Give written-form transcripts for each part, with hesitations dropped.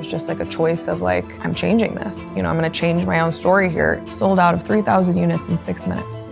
was just like a choice of like, I'm changing this. You know, I'm gonna change my own story here. Sold out of 3,000 units in 6 minutes.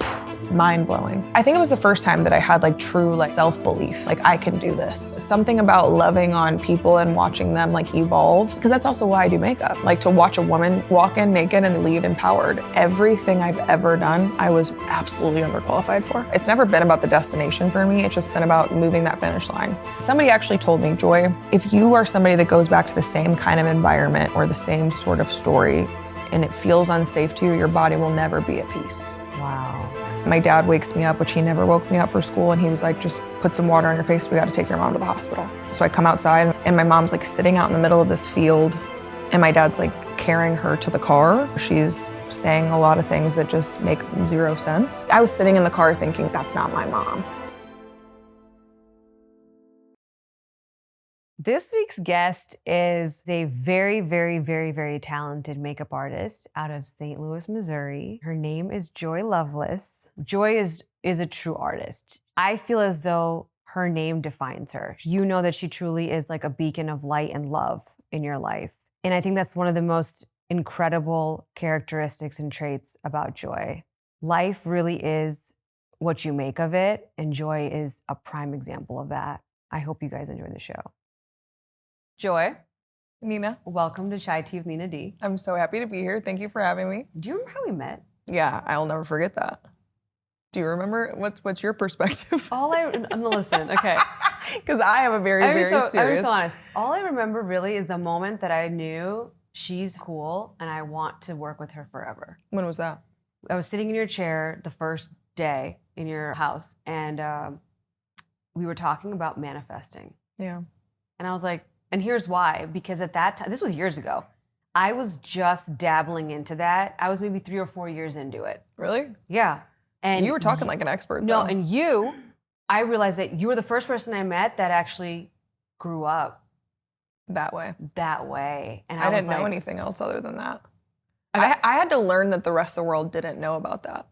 Mind blowing. I think it was the first time that I had like true like self-belief, like I can do this. Something about loving on people and watching them like evolve, because that's also why I do makeup. Like to watch a woman walk in naked and leave empowered. Everything I've ever done, I was absolutely underqualified for. It's never been about the destination for me, it's just been about moving that finish line. Somebody actually told me, Joy, if you are somebody that goes back to the same kind of environment or the same sort of story and it feels unsafe to you, your body will never be at peace. Wow. My dad wakes me up, which he never woke me up for school, and he was like, just put some water on your face, we gotta take your mom to the hospital. So I come outside and my mom's like sitting out in the middle of this field and my dad's like carrying her to the car. She's saying a lot of things that just make zero sense. I was sitting in the car thinking, that's not my mom. This week's guest is a very, very, very, very talented makeup artist out of St. Louis, Missouri. Her name is Joy Loveless. Joy is a true artist. I feel as though her name defines her. You know that she truly is like a beacon of light and love in your life. And I think that's one of the most incredible characteristics and traits about Joy. Life really is what you make of it, and Joy is a prime example of that. I hope you guys enjoy the show. Joy, Nina. welcome to Chai Tea with Nina D. I'm so happy to be here. Thank you for having me. Do you remember how we met? Yeah, I'll never forget that. Do you remember? What's your perspective? Listen, okay. Because I have a very serious. I'm so honest. All I remember really is the moment that I knew she's cool and I want to work with her forever. When was that? I was sitting in your chair the first day in your house and we were talking about manifesting. Yeah. And I was like, and here's why, because at that time, this was years ago, I was just dabbling into that. I was maybe 3 or 4 years into it. Really? Yeah. And you were talking like an expert, No, though. and I realized that you were the first person I met that actually grew up that way. And I didn't know anything else other than that. I had to learn that the rest of the world didn't know about that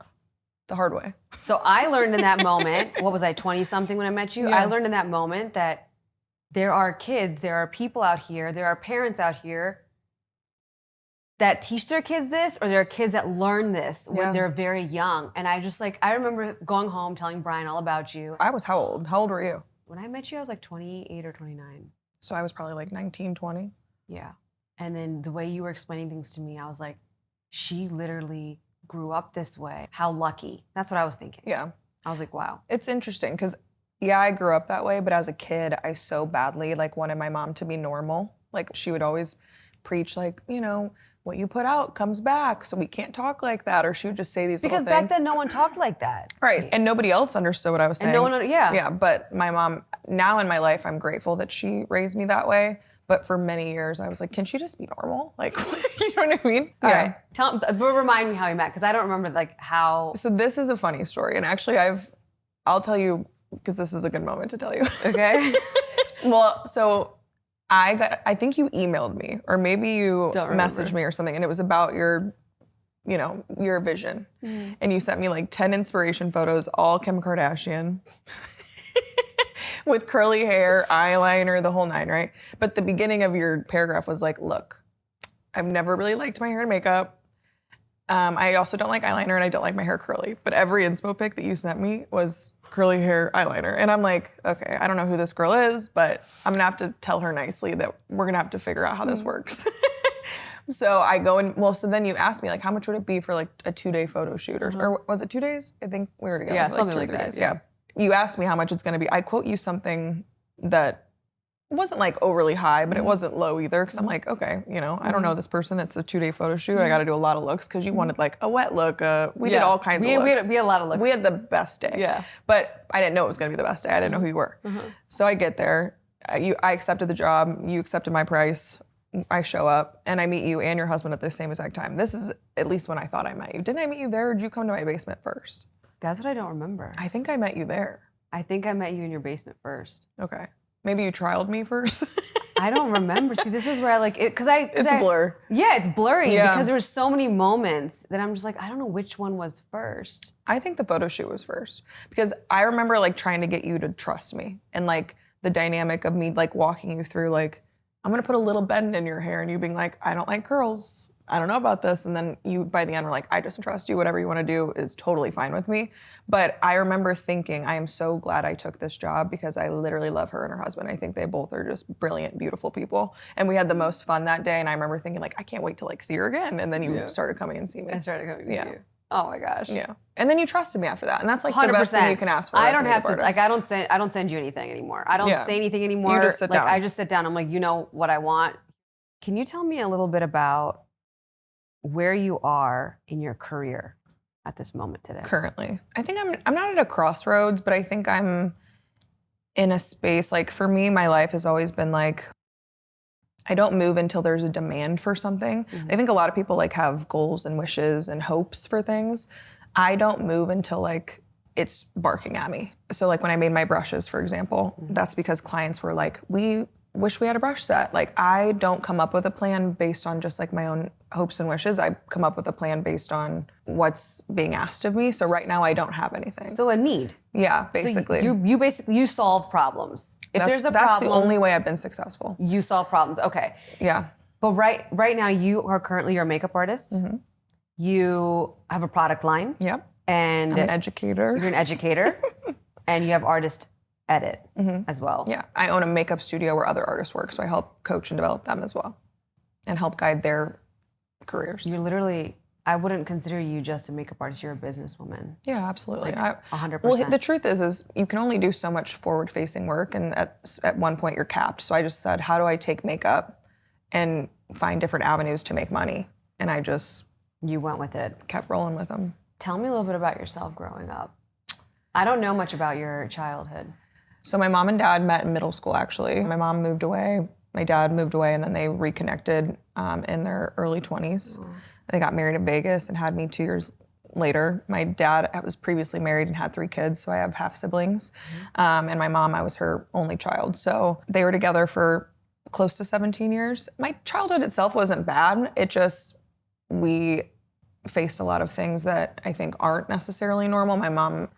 the hard way. So I learned in that moment, what was I, 20-something when I met you? Yeah. I learned in that moment that there are kids, there are people out here, there are parents out here that teach their kids this, or there are kids that learn this when they're very young. And I remember going home telling Brian all about you. I was how old? How old were you? When I met you, I was like 28 or 29. So I was probably like 19, 20. Yeah. And then the way you were explaining things to me, I was like, she literally grew up this way. How lucky. That's what I was thinking. Yeah. I was like, wow. It's interesting because, yeah, I grew up that way, but as a kid, I so badly like wanted my mom to be normal. Like she would always preach like, you know, what you put out comes back, so we can't talk like that. Or she would just say these little things. Because back then, no one talked like that. Right, and nobody else understood what I was saying. And no one, yeah. Yeah, but my mom, now in my life, I'm grateful that she raised me that way. But for many years, I was like, can she just be normal? Like, you know what I mean? All right. Remind me how we met, because I don't remember like how. So this is a funny story, and actually I'll tell you, because this is a good moment to tell you. Okay. Well, so I think you emailed me, or maybe you messaged me or something, and it was about your vision. Mm. And you sent me like 10 inspiration photos, all Kim Kardashian, with curly hair, eyeliner, the whole nine, right? But the beginning of your paragraph was like, look, I've never really liked my hair and makeup. I also don't like eyeliner and I don't like my hair curly. But every inspo pic that you sent me was curly hair, eyeliner. And I'm like, okay, I don't know who this girl is, but I'm gonna have to tell her nicely that we're gonna have to figure out how this works. So I go and, so then you asked me like, how much would it be for like a 2-day photo shoot? Or was it 2 days? I think we were together. Yeah, for something like 2 or 3 like that. days. Yeah. You asked me how much it's gonna be. I quote you something that wasn't like overly high, but it wasn't low either. Cause I'm like, okay, I don't know this person. It's a 2-day photo shoot. I got to do a lot of looks. Cause you wanted like a wet look. We did all kinds of looks. We had a lot of looks. We had the best day. Yeah. But I didn't know it was going to be the best day. I didn't know who you were. So I get there. I accepted the job. You accepted my price. I show up and I meet you and your husband at the same exact time. This is at least when I thought I met you. Didn't I meet you there, or did you come to my basement first? That's what I don't remember. I think I met you there. I think I met you in your basement first. Okay. Maybe you trialed me first. I don't remember. See, this is where I like it, it's a blur. Yeah, it's blurry because there were so many moments that I'm just like, I don't know which one was first. I think the photo shoot was first, because I remember like trying to get you to trust me, and like the dynamic of me like walking you through like I'm going to put a little bend in your hair, and you being like, I don't like curls. I don't know about this. And then you, by the end, were like, I just trust you. Whatever you want to do is totally fine with me. But I remember thinking, I am so glad I took this job because I literally love her and her husband. I think they both are just brilliant, beautiful people. And we had the most fun that day. And I remember thinking like, I can't wait to like see her again. And then you started coming and see me. I started coming to see you. Oh my gosh. Yeah. And then you trusted me after that. And that's like 100%. the best thing you can ask for. I don't have to, like, I don't send you anything anymore. I don't say anything anymore. You just sit down. I just sit down. I'm like, you know what I want. Can you tell me a little bit about where you are in your career at this moment today? Currently. I think I'm not at a crossroads, but I think I'm in a space, like for me, my life has always been like, I don't move until there's a demand for something. I think a lot of people like have goals and wishes and hopes for things. I don't move until like it's barking at me. So like when I made my brushes, for example, that's because clients were like, we wish we had a brush set. Like I don't come up with a plan based on just like my own hopes and wishes. I come up with a plan based on what's being asked of me. So right now I don't have anything. So a need. Yeah, basically. So you basically solve problems. If there's a problem, that's the only way I've been successful. You solve problems. Okay. Yeah. But right now you are currently your makeup artist. You have a product line. Yep. And I'm an educator. You're an educator. And you have artist edit as well. Yeah. I own a makeup studio where other artists work. So I help coach and develop them as well and help guide their careers. You're literally, I wouldn't consider you just a makeup artist. You're a businesswoman. Yeah, absolutely. Like 100%. Well, the truth is you can only do so much forward-facing work, and at one point you're capped. So I just said, how do I take makeup and find different avenues to make money? And I just... You went with it. Kept rolling with them. Tell me a little bit about yourself growing up. I don't know much about your childhood. So my mom and dad met in middle school, actually. My mom moved away, my dad moved away, and then they reconnected in their early 20s. They got married in Vegas and had me 2 years later. My dad was previously married and had 3 kids, so I have half siblings. And my mom, I was her only child. So they were together for close to 17 years. My childhood itself wasn't bad. It just, we faced a lot of things that I think aren't necessarily normal. My mom,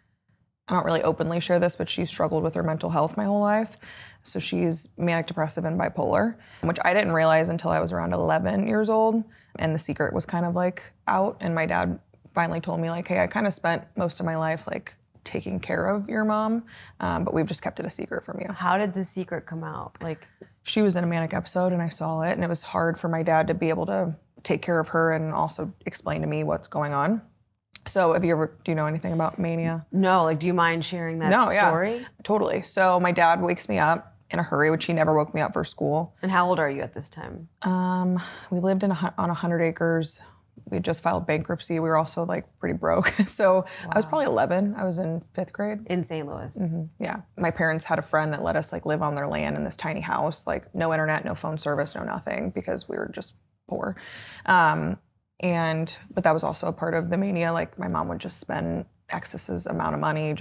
I don't really openly share this, but she struggled with her mental health my whole life. So she's manic depressive and bipolar, which I didn't realize until I was around 11 years old. And the secret was kind of like out. And my dad finally told me like, hey, I kind of spent most of my life like taking care of your mom, but we've just kept it a secret from you. How did the secret come out? Like, she was in a manic episode and I saw it, and it was hard for my dad to be able to take care of her and also explain to me what's going on. So do you know anything about mania? No, like, do you mind sharing that story? Yeah, totally. So my dad wakes me up in a hurry, which he never woke me up for school. And how old are you at this time? We lived on 100 acres. We had just filed bankruptcy. We were also like pretty broke. So I was probably 11. I was in 5th grade. In St. Louis. Yeah. My parents had a friend that let us like live on their land in this tiny house, like no internet, no phone service, no nothing, because we were just poor. But that was also a part of the mania. Like my mom would just spend excesses amount of money.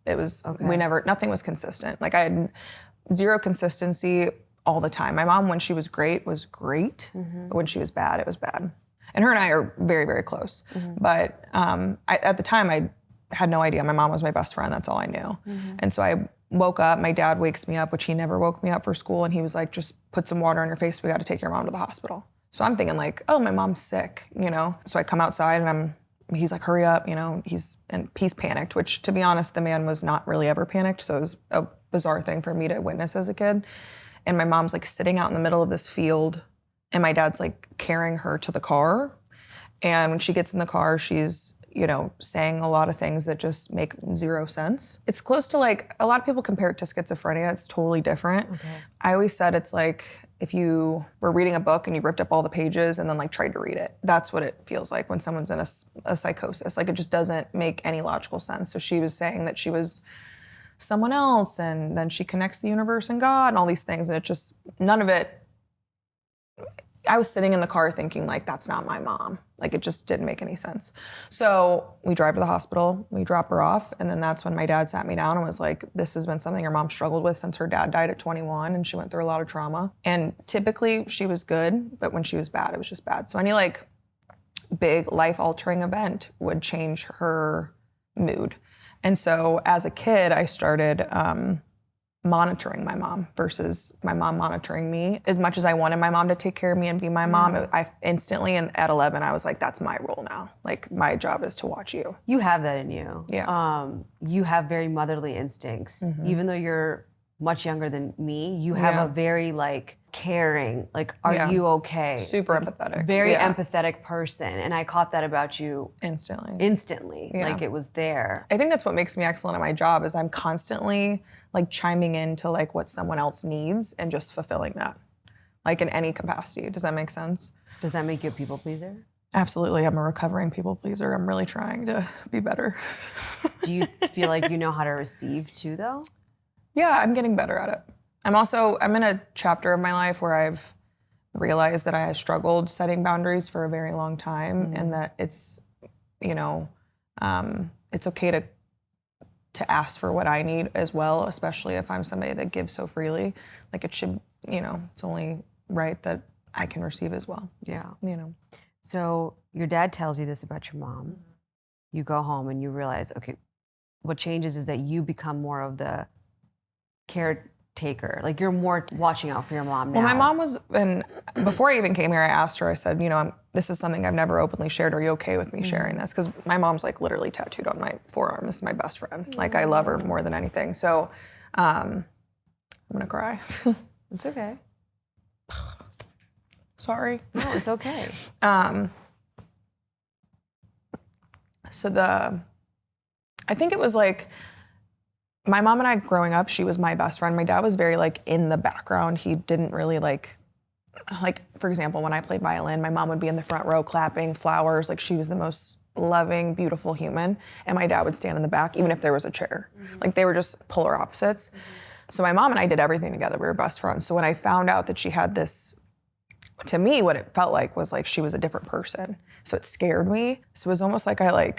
Nothing was consistent. Like I had zero consistency all the time. My mom, when she was great, was great. But when she was bad, it was bad. And her and I are very, very close. But at the time, I had no idea. My mom was my best friend. That's all I knew. And so I woke up. My dad wakes me up, which he never woke me up for school. And he was like, just put some water on your face. We got to take your mom to the hospital. So I'm thinking like, oh, my mom's sick, you know? So I come outside and he's like, hurry up, you know? He's panicked, which to be honest, the man was not really ever panicked. So it was a bizarre thing for me to witness as a kid. And my mom's like sitting out in the middle of this field and my dad's like carrying her to the car. And when she gets in the car, she's, you know, saying a lot of things that just make zero sense. It's close to like, a lot of people compare it to schizophrenia. It's totally different. Okay. I always said it's like if you were reading a book and you ripped up all the pages and then like tried to read it. That's what it feels like when someone's in a psychosis. Like it just doesn't make any logical sense. So she was saying that she was someone else and then she connects the universe and God and all these things. And it just, none of it, I was sitting in the car thinking like, that's not my mom. Like it just didn't make any sense. So we drive to the hospital, we drop her off. And then that's when my dad sat me down and was like, this has been something your mom struggled with since her dad died at 21 and she went through a lot of trauma. And typically she was good, but when she was bad, it was just bad. So any like big life altering event would change her mood. And so as a kid, I started monitoring my mom versus my mom monitoring me. As much as I wanted my mom to take care of me and be my mom, I instantly, and at 11, I was like, that's my role now. Like, my job is to watch you. You have that in you. Yeah. You have very motherly instincts. Even though you're much younger than me, you have a very like caring, like, are you okay? Super empathetic. Very empathetic person. And I caught that about you instantly. Yeah. Like, it was there. I think that's what makes me excellent at my job is I'm constantly like chiming into like what someone else needs and just fulfilling that, like in any capacity. Does that make sense? Does that make you a people pleaser? Absolutely. I'm a recovering people pleaser. I'm really trying to be better. Do you feel like you know how to receive too, though? Yeah, I'm getting better at it. I'm in a chapter of my life where I've realized that I struggled setting boundaries for a very long time, and that it's, it's okay to ask for what I need as well, especially if I'm somebody that gives so freely. Like, it should, it's only right that I can receive as well. Yeah. So your dad tells you this about your mom. You go home and you realize, okay, what changes is that you become more of the caretaker. Like, you're more watching out for your mom now. Well, my mom was, and before I even came here, I asked her, I said, this is something I've never openly shared. Are you okay with me sharing this? Because my mom's like literally tattooed on my forearm. This is my best friend. Like, I love her more than anything. So I'm gonna cry. It's okay. Sorry. No, it's okay. I think it was like, my mom and I growing up, she was my best friend. My dad was very like in the background. He didn't really like, for example, when I played violin, my mom would be in the front row clapping, flowers. Like, she was the most loving, beautiful human. And my dad would stand in the back, even if there was a chair. Like, they were just polar opposites. So my mom and I did everything together. We were best friends. So when I found out that she had this, to me, what it felt like was like she was a different person. So it scared me. So it was almost like I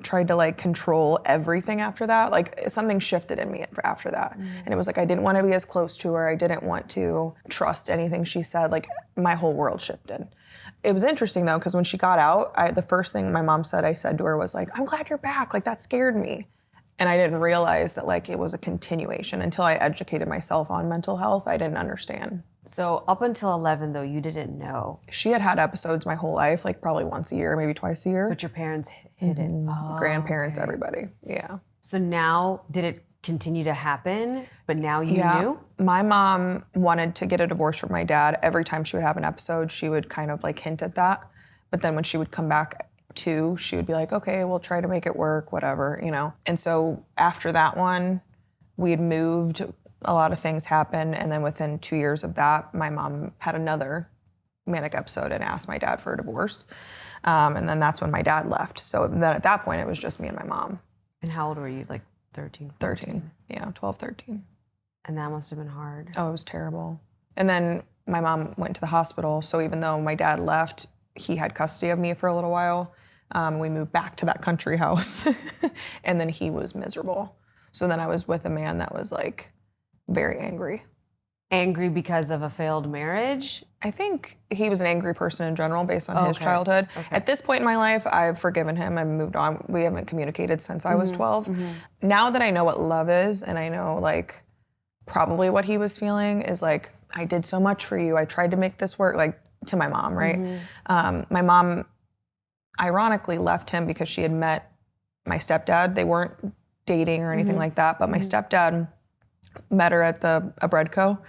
tried to control everything after that. Like, something shifted in me after that. And it was like, I didn't want to be as close to her. I didn't want to trust anything she said. Like, my whole world shifted. It was interesting though, because when she got out, the first thing my mom said, I said to her was like, I'm glad you're back. Like, that scared me. And I didn't realize that it was a continuation until I educated myself on mental health. I didn't understand. So up until 11 though, you didn't know. She had episodes my whole life, probably once a year, maybe twice a year. But your parents hid it. Oh, grandparents, everybody. Yeah. So now, did it continue to happen, but now you knew? My mom wanted to get a divorce from my dad. Every time she would have an episode, she would kind of hint at that. But then when she would come back to, she would be like, okay, we'll try to make it work, whatever, And so after that one, we had moved, a lot of things happened. And then within 2 years of that, my mom had another manic episode and asked my dad for a divorce. And then that's when my dad left. So then at that point, it was just me and my mom. And how old were you? 13? 13. Yeah, 12, 13. And that must have been hard. Oh, it was terrible. And then my mom went to the hospital. So even though my dad left, he had custody of me for a little while. We moved back to that country house. And then he was miserable. So then I was with a man that was very angry. Angry because of a failed marriage? I think he was an angry person in general based on his childhood. Okay. At this point in my life, I've forgiven him. I've moved on. We haven't communicated since I was 12. Now that I know what love is, and I know probably what he was feeling is I did so much for you. I tried to make this work, to my mom, right? My mom ironically left him because she had met my stepdad. They weren't dating or anything like that, but my stepdad met her at a bread co.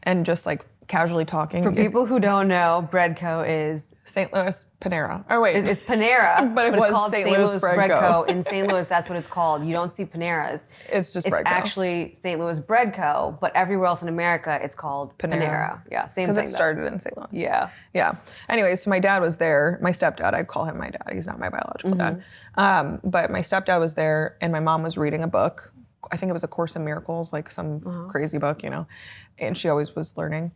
And just casually talking. For people who don't know, Bread Co. is St. Louis Panera. Oh wait, it's Panera, but it's was called St. Louis Bread Co. In St. Louis, that's what it's called. You don't see Paneras. It's just Bread Co. It's actually St. Louis Bread Co. But everywhere else in America, it's called Panera. Yeah, same thing. Because it started in St. Louis. Yeah. Yeah. Anyways, so my dad was there. My stepdad, I call him my dad. He's not my biological dad. But my stepdad was there, and my mom was reading a book. I think it was A Course in Miracles, some crazy book, And she always was learning.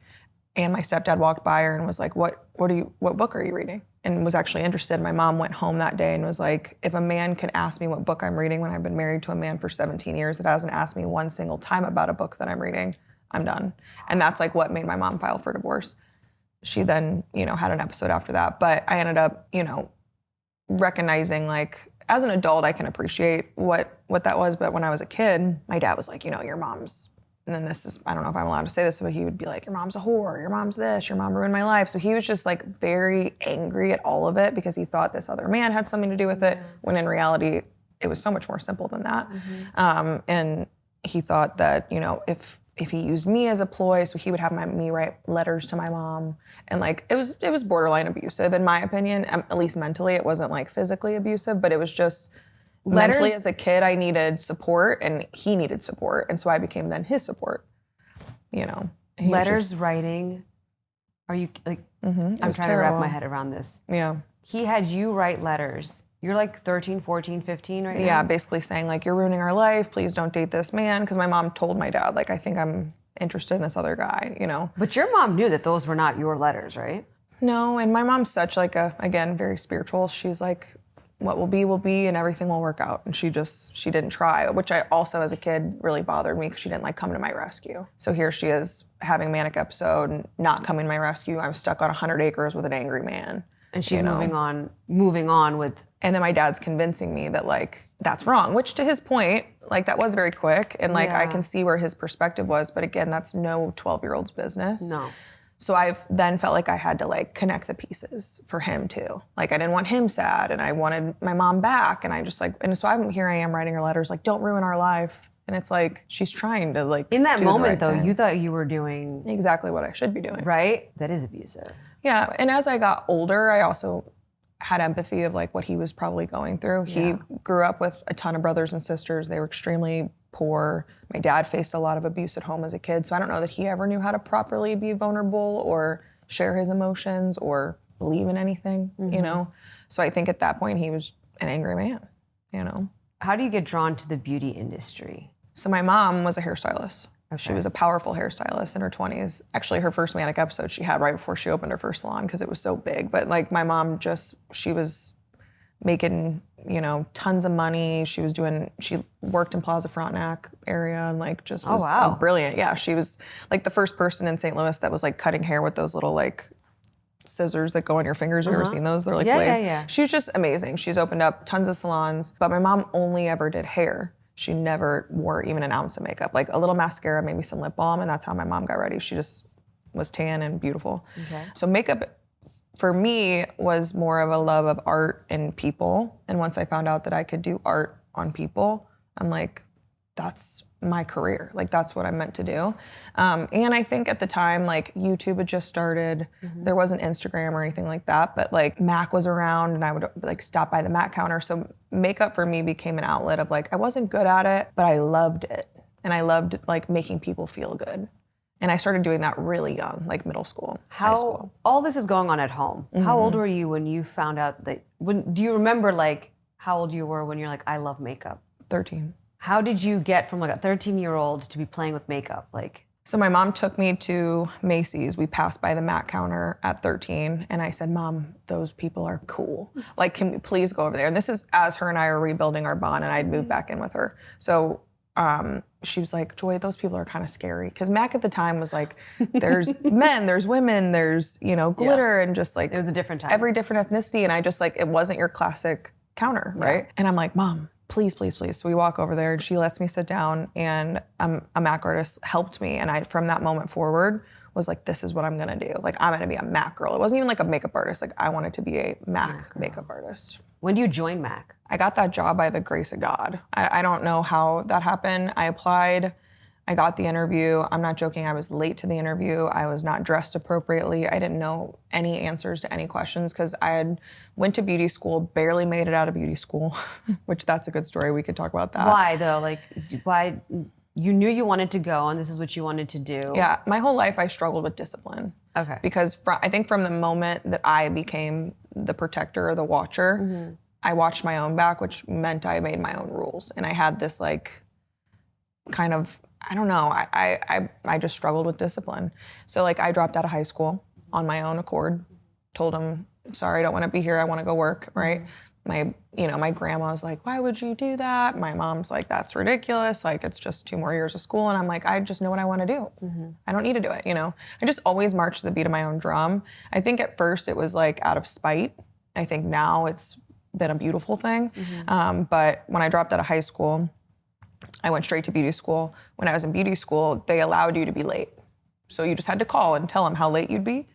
And my stepdad walked by her and was like, what book are you reading? And was actually interested. My mom went home that day and was like, if a man can ask me what book I'm reading when I've been married to a man for 17 years that hasn't asked me one single time about a book that I'm reading, I'm done. And that's what made my mom file for divorce. She then, had an episode after that. But I ended up, recognizing as an adult, I can appreciate what that was. But when I was a kid, my dad was like, your mom's and then this is, I don't know if I'm allowed to say this, but he would be like, your mom's a whore, your mom's this, your mom ruined my life. So he was just like very angry at all of it because he thought this other man had something to do with it, when in reality, it was so much more simple than that. And he thought that, you know, if he used me as a ploy, so he would have me write letters to my mom. And like, it was borderline abusive in my opinion, at least mentally. It wasn't like physically abusive, but it was just mentally as a kid, I needed support and he needed support. And so I became then his support, you know. Letters writing, are you like, I'm trying to wrap my head around this. Yeah. He had you write letters. You're like 13, 14, 15 right now? Yeah, basically saying like, you're ruining our life, please don't date this man. Because my mom told my dad, like, I think I'm interested in this other guy, you know. But your mom knew that those were not your letters, right? No, and my mom's such like again, very spiritual. She's like, what will be and everything will work out. And she didn't try, which I also as a kid really bothered me because she didn't like come to my rescue. So here she is having a manic episode and not coming to my rescue. I'm stuck on 100 acres with an angry man. And she's moving on with... And then my dad's convincing me that like, that's wrong, which to his point, like that was very quick. And like, I can see where his perspective was, but again, that's no 12-year-old's business. No. So I've then felt like I had to like connect the pieces for him too. Like I didn't want him sad and I wanted my mom back. And I just like, and so here I am writing her letters like, don't ruin our life. And it's like, she's trying to like in that do moment the right though, thing. You thought you were doing exactly what I should be doing. Right? That is abusive. Yeah, and as I got older, I also had empathy of like what he was probably going through. He grew up with a ton of brothers and sisters. They were extremely poor. My dad faced a lot of abuse at home as a kid. So I don't know that he ever knew how to properly be vulnerable or share his emotions or believe in anything, you know? So I think at that point he was an angry man, you know? How do you get drawn to the beauty industry? So my mom was a hairstylist. Okay. She was a powerful hairstylist in her 20s. Actually, her first manic episode she had right before she opened her first salon because it was so big. But like my mom she was making, you know, tons of money. She worked in Plaza Frontenac area and like just was brilliant. Yeah, she was like the first person in St. Louis that was like cutting hair with those little like scissors that go on your fingers. Have you ever seen those? They're like blades. Yeah. She's just amazing. She's opened up tons of salons, but my mom only ever did hair. She never wore even an ounce of makeup, like a little mascara, maybe some lip balm, and that's how my mom got ready. She just was tan and beautiful. Okay. So makeup for me was more of a love of art and people. And once I found out that I could do art on people, I'm like, that's my career. Like that's what I'm meant to do. And I think at the time, like YouTube had just started. There wasn't Instagram or anything like that, but like Mac was around and I would like stop by the Mac counter. So makeup for me became an outlet of like, I wasn't good at it, but I loved it. And I loved like making people feel good. And I started doing that really young, like middle school, high school. All this is going on at home. How old were you when you found out that, do you remember like how old you were when you're like, I love makeup? 13. How did you get from like a 13-year-old to be playing with makeup? Like, so my mom took me to Macy's. We passed by the Mac counter at 13 and I said, Mom, those people are cool. Like, can we please go over there? And this is as her and I are rebuilding our bond and I'd moved back in with her. So she was like, Joy, those people are kind of scary. Because Mac at the time was like, there's men, there's women, there's, you know, glitter and just like. It was a different time. Every different ethnicity. And I just like, it wasn't your classic counter, right? And I'm like, Mom, please, please, please. So we walk over there and she lets me sit down and a Mac artist helped me. And I, from that moment forward, was like, this is what I'm gonna do. Like, I'm gonna be a Mac girl. It wasn't even like a makeup artist. Like, I wanted to be a Mac makeup artist. When do you join Mac? I got that job by the grace of God. I don't know how that happened. I applied. I got the interview. I'm not joking. I was late to the interview. I was not dressed appropriately. I didn't know any answers to any questions because I had went to beauty school, barely made it out of beauty school, which that's a good story. We could talk about that. Why though? Like, why? You knew you wanted to go and this is what you wanted to do. Yeah, my whole life I struggled with discipline. Okay. Because I think from the moment that I became the protector or the watcher, I watched my own back, which meant I made my own rules. And I had this like kind of, I don't know, I just struggled with discipline. So like I dropped out of high school on my own accord, told him, sorry, I don't want to be here. I want to go work, right? My grandma's like, why would you do that? My mom's like, that's ridiculous. Like, it's just 2 more years of school. And I'm like, I just know what I want to do. I don't need to do it, you know? I just always marched to the beat of my own drum. I think at first it was like out of spite. I think now it's been a beautiful thing. But when I dropped out of high school, I went straight to beauty school. When I was in beauty school, they allowed you to be late. So you just had to call and tell them how late you'd be.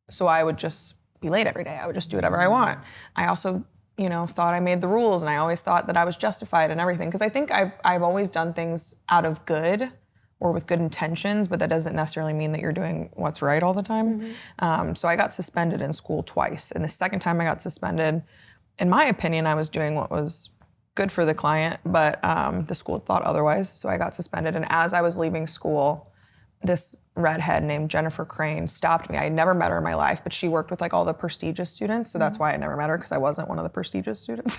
So I would just be late every day. I would just do whatever I want. I also, thought I made the rules, and I always thought that I was justified and everything. Because I think I've always done things out of good or with good intentions, but that doesn't necessarily mean that you're doing what's right all the time. So I got suspended in school twice. And the second time I got suspended, in my opinion, I was doing what was good for the client, but the school thought otherwise. So I got suspended. And as I was leaving school, this redhead named Jennifer Crane stopped me. I had never met her in my life, but she worked with like all the prestigious students. So that's why I never met her, because I wasn't one of the prestigious students.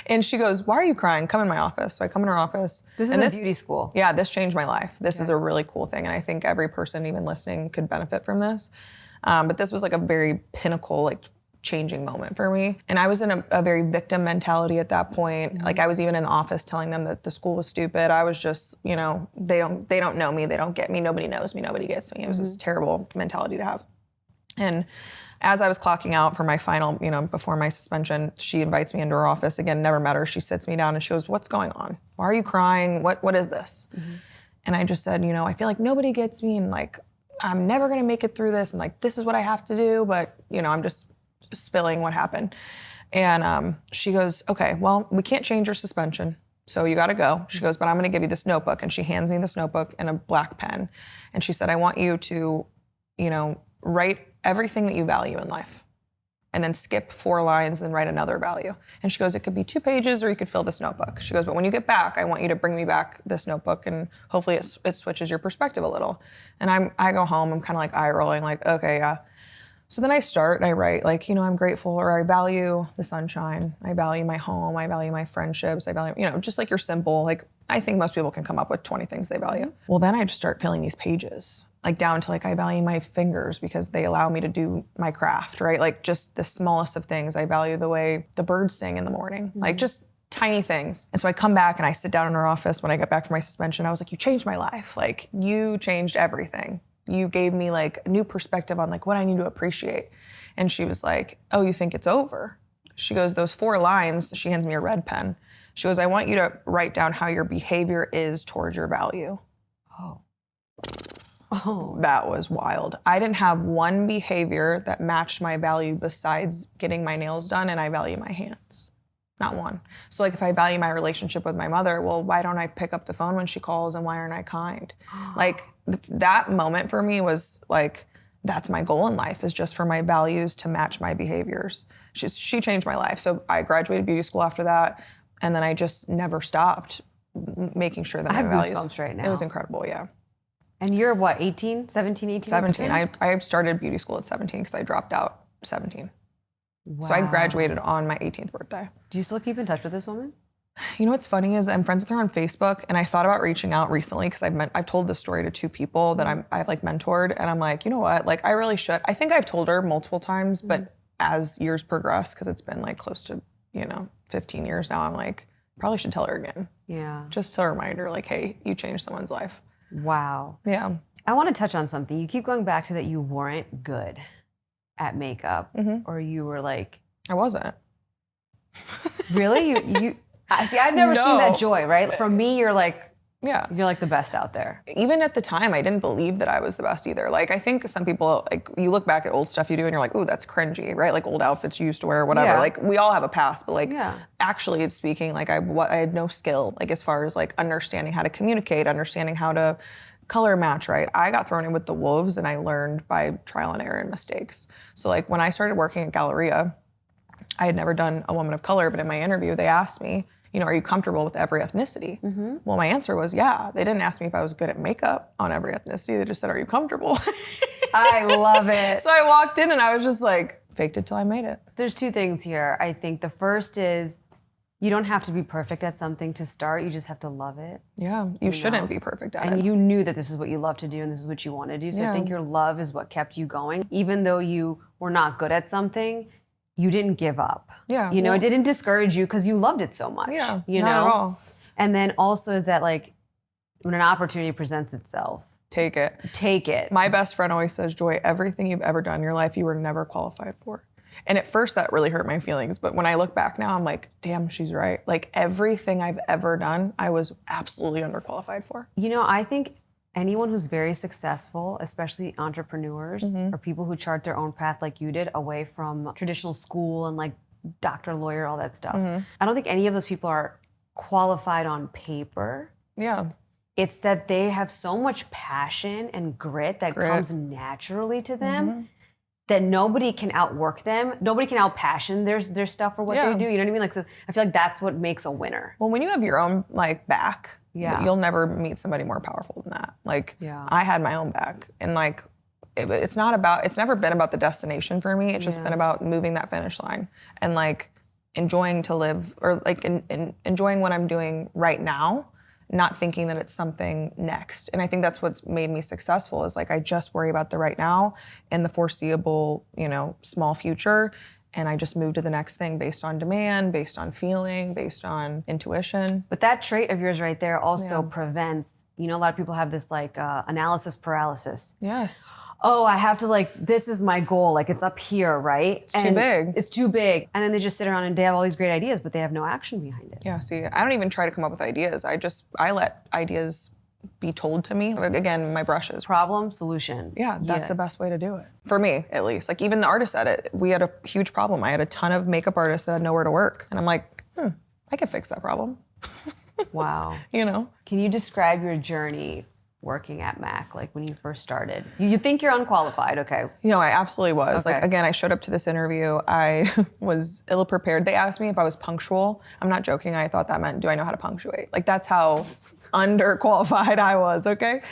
And she goes, "Why are you crying? Come in my office." So I come in her office. This is a beauty school. Yeah, this changed my life. This is a really cool thing. And I think every person even listening could benefit from this. But this was like a very pinnacle, like changing moment for me. And I was in a very victim mentality at that point. Like I was even in the office telling them that the school was stupid. I was just, they don't know me. They don't get me. Nobody knows me. Nobody gets me. It was this terrible mentality to have. And as I was clocking out for my final, before my suspension, she invites me into her office. Again, never met her. She sits me down and she goes, "What's going on? Why are you crying? What is this?" And I just said, I feel like nobody gets me, and like, I'm never going to make it through this. And like, this is what I have to do. But, I'm just spilling what happened. And she goes, "Okay, well, we can't change your suspension, so you got to go." She goes, "But I'm going to give you this notebook." And she hands me this notebook and a black pen. And she said, "I want you to, write everything that you value in life, and then skip 4 lines and write another value." And she goes, "It could be 2 pages or you could fill this notebook." She goes, "But when you get back, I want you to bring me back this notebook, and hopefully it switches your perspective a little." And I go home, I'm kind of like eye rolling, like, okay, yeah. So then I start and I write like, I'm grateful, or I value the sunshine. I value my home. I value my friendships. I value, just like your simple, like, I think most people can come up with 20 things they value. Well, then I just start filling these pages, like down to like, I value my fingers because they allow me to do my craft, right? Like just the smallest of things. I value the way the birds sing in the morning, like just tiny things. And so I come back and I sit down in her office when I get back from my suspension. I was like, "You changed my life. Like you changed everything. You gave me like a new perspective on like what I need to appreciate." And she was like, "Oh, you think it's over?" She goes, "Those 4 lines," she hands me a red pen. She goes, "I want you to write down how your behavior is towards your value." Oh, that was wild. I didn't have one behavior that matched my value besides getting my nails done, and I value my hands. Not one. So like if I value my relationship with my mother, well, why don't I pick up the phone when she calls, and why aren't I kind? Like that moment for me was like, that's my goal in life, is just for my values to match my behaviors. She changed my life. So I graduated beauty school after that, and then I just never stopped making sure that my values. I have goosebumps right now. It was incredible, yeah. And you're what, 18, 17, 18? 17. I started beauty school at 17 because I dropped out 17. Wow. So I graduated on my 18th birthday. Do you still keep in touch with this woman? What's funny is I'm friends with her on Facebook, and I thought about reaching out recently because I've told this story to 2 people that I've like mentored, and I'm like, you know what? Like I really should. I think I've told her multiple times, but as years progress, because it's been like close to 15 years now, I'm like, probably should tell her again. Yeah. Just to remind her, like, hey, you changed someone's life. Wow. Yeah. I want to touch on something. You keep going back to that you weren't good at makeup, or you were like, I wasn't. Really? You see, I've never seen that Joy, right? For me, you're like, yeah, you're like the best out there. Even at the time, I didn't believe that I was the best either. Like, I think some people, like, you look back at old stuff you do and you're like, ooh, that's cringy, right? Like old outfits you used to wear, whatever. Yeah. Like, we all have a past, but like, actually speaking, like, I had no skill, like, as far as like understanding how to communicate, understanding how to color match, right? I got thrown in with the wolves, and I learned by trial and error and mistakes. So like when I started working at Galleria, I had never done a woman of color, but in my interview, they asked me, are you comfortable with every ethnicity? Well, my answer was, yeah. They didn't ask me if I was good at makeup on every ethnicity. They just said, are you comfortable? I love it. So I walked in and I was just like, faked it till I made it. There's 2 things here. I think the first is you don't have to be perfect at something to start. You just have to love it. Yeah, you shouldn't be perfect at it. And you knew that this is what you love to do and this is what you want to do. So I think your love is what kept you going. Even though you were not good at something, you didn't give up. Yeah. It didn't discourage you because you loved it so much. Yeah, not at all. And then also is that like when an opportunity presents itself, take it. Take it. My best friend always says, Joy, everything you've ever done in your life, you were never qualified for. And at first that really hurt my feelings. But when I look back now, I'm like, damn, she's right. Like everything I've ever done, I was absolutely underqualified for. You know, I think anyone who's very successful, especially entrepreneurs or people who chart their own path like you did, away from traditional school and like doctor, lawyer, all that stuff. I don't think any of those people are qualified on paper. Yeah. It's that they have so much passion and grit that comes naturally to them that nobody can outwork them. Nobody can outpassion their stuff for what they do. You know what I mean? Like, so I feel like that's what makes a winner. Well, when you have your own like back, you'll never meet somebody more powerful than that. Like I had my own back, and like it's never been about the destination for me. It's just been about moving that finish line and like enjoying to live, or like enjoying what I'm doing right now, not thinking that it's something next. And I think that's what's made me successful, is like I just worry about the right now and the foreseeable, you know, small future. And I just move to the next thing based on demand, based on feeling, based on intuition. But that trait of yours right there also prevents, you know, a lot of people have this like analysis paralysis. Yes. Oh, I have to like, this is my goal. Like it's up here, right? It's too big. It's too big. And then they just sit around and they have all these great ideas, but they have no action behind it. Yeah, see, I don't even try to come up with ideas. I let ideas be told to me. Again, my brushes. Problem, solution. Yeah, that's the best way to do it. For me, at least. Like even the artist edit, we had a huge problem. I had a ton of makeup artists that had nowhere to work. And I'm like, I can fix that problem. Wow. You know? Can you describe your journey working at Mac, like when you first started? You think you're unqualified, okay. You know, I absolutely was. Okay. Like, again, I showed up to this interview. I was ill-prepared. They asked me if I was punctual. I'm not joking. I thought that meant, do I know how to punctuate? Like, that's how underqualified I was, okay?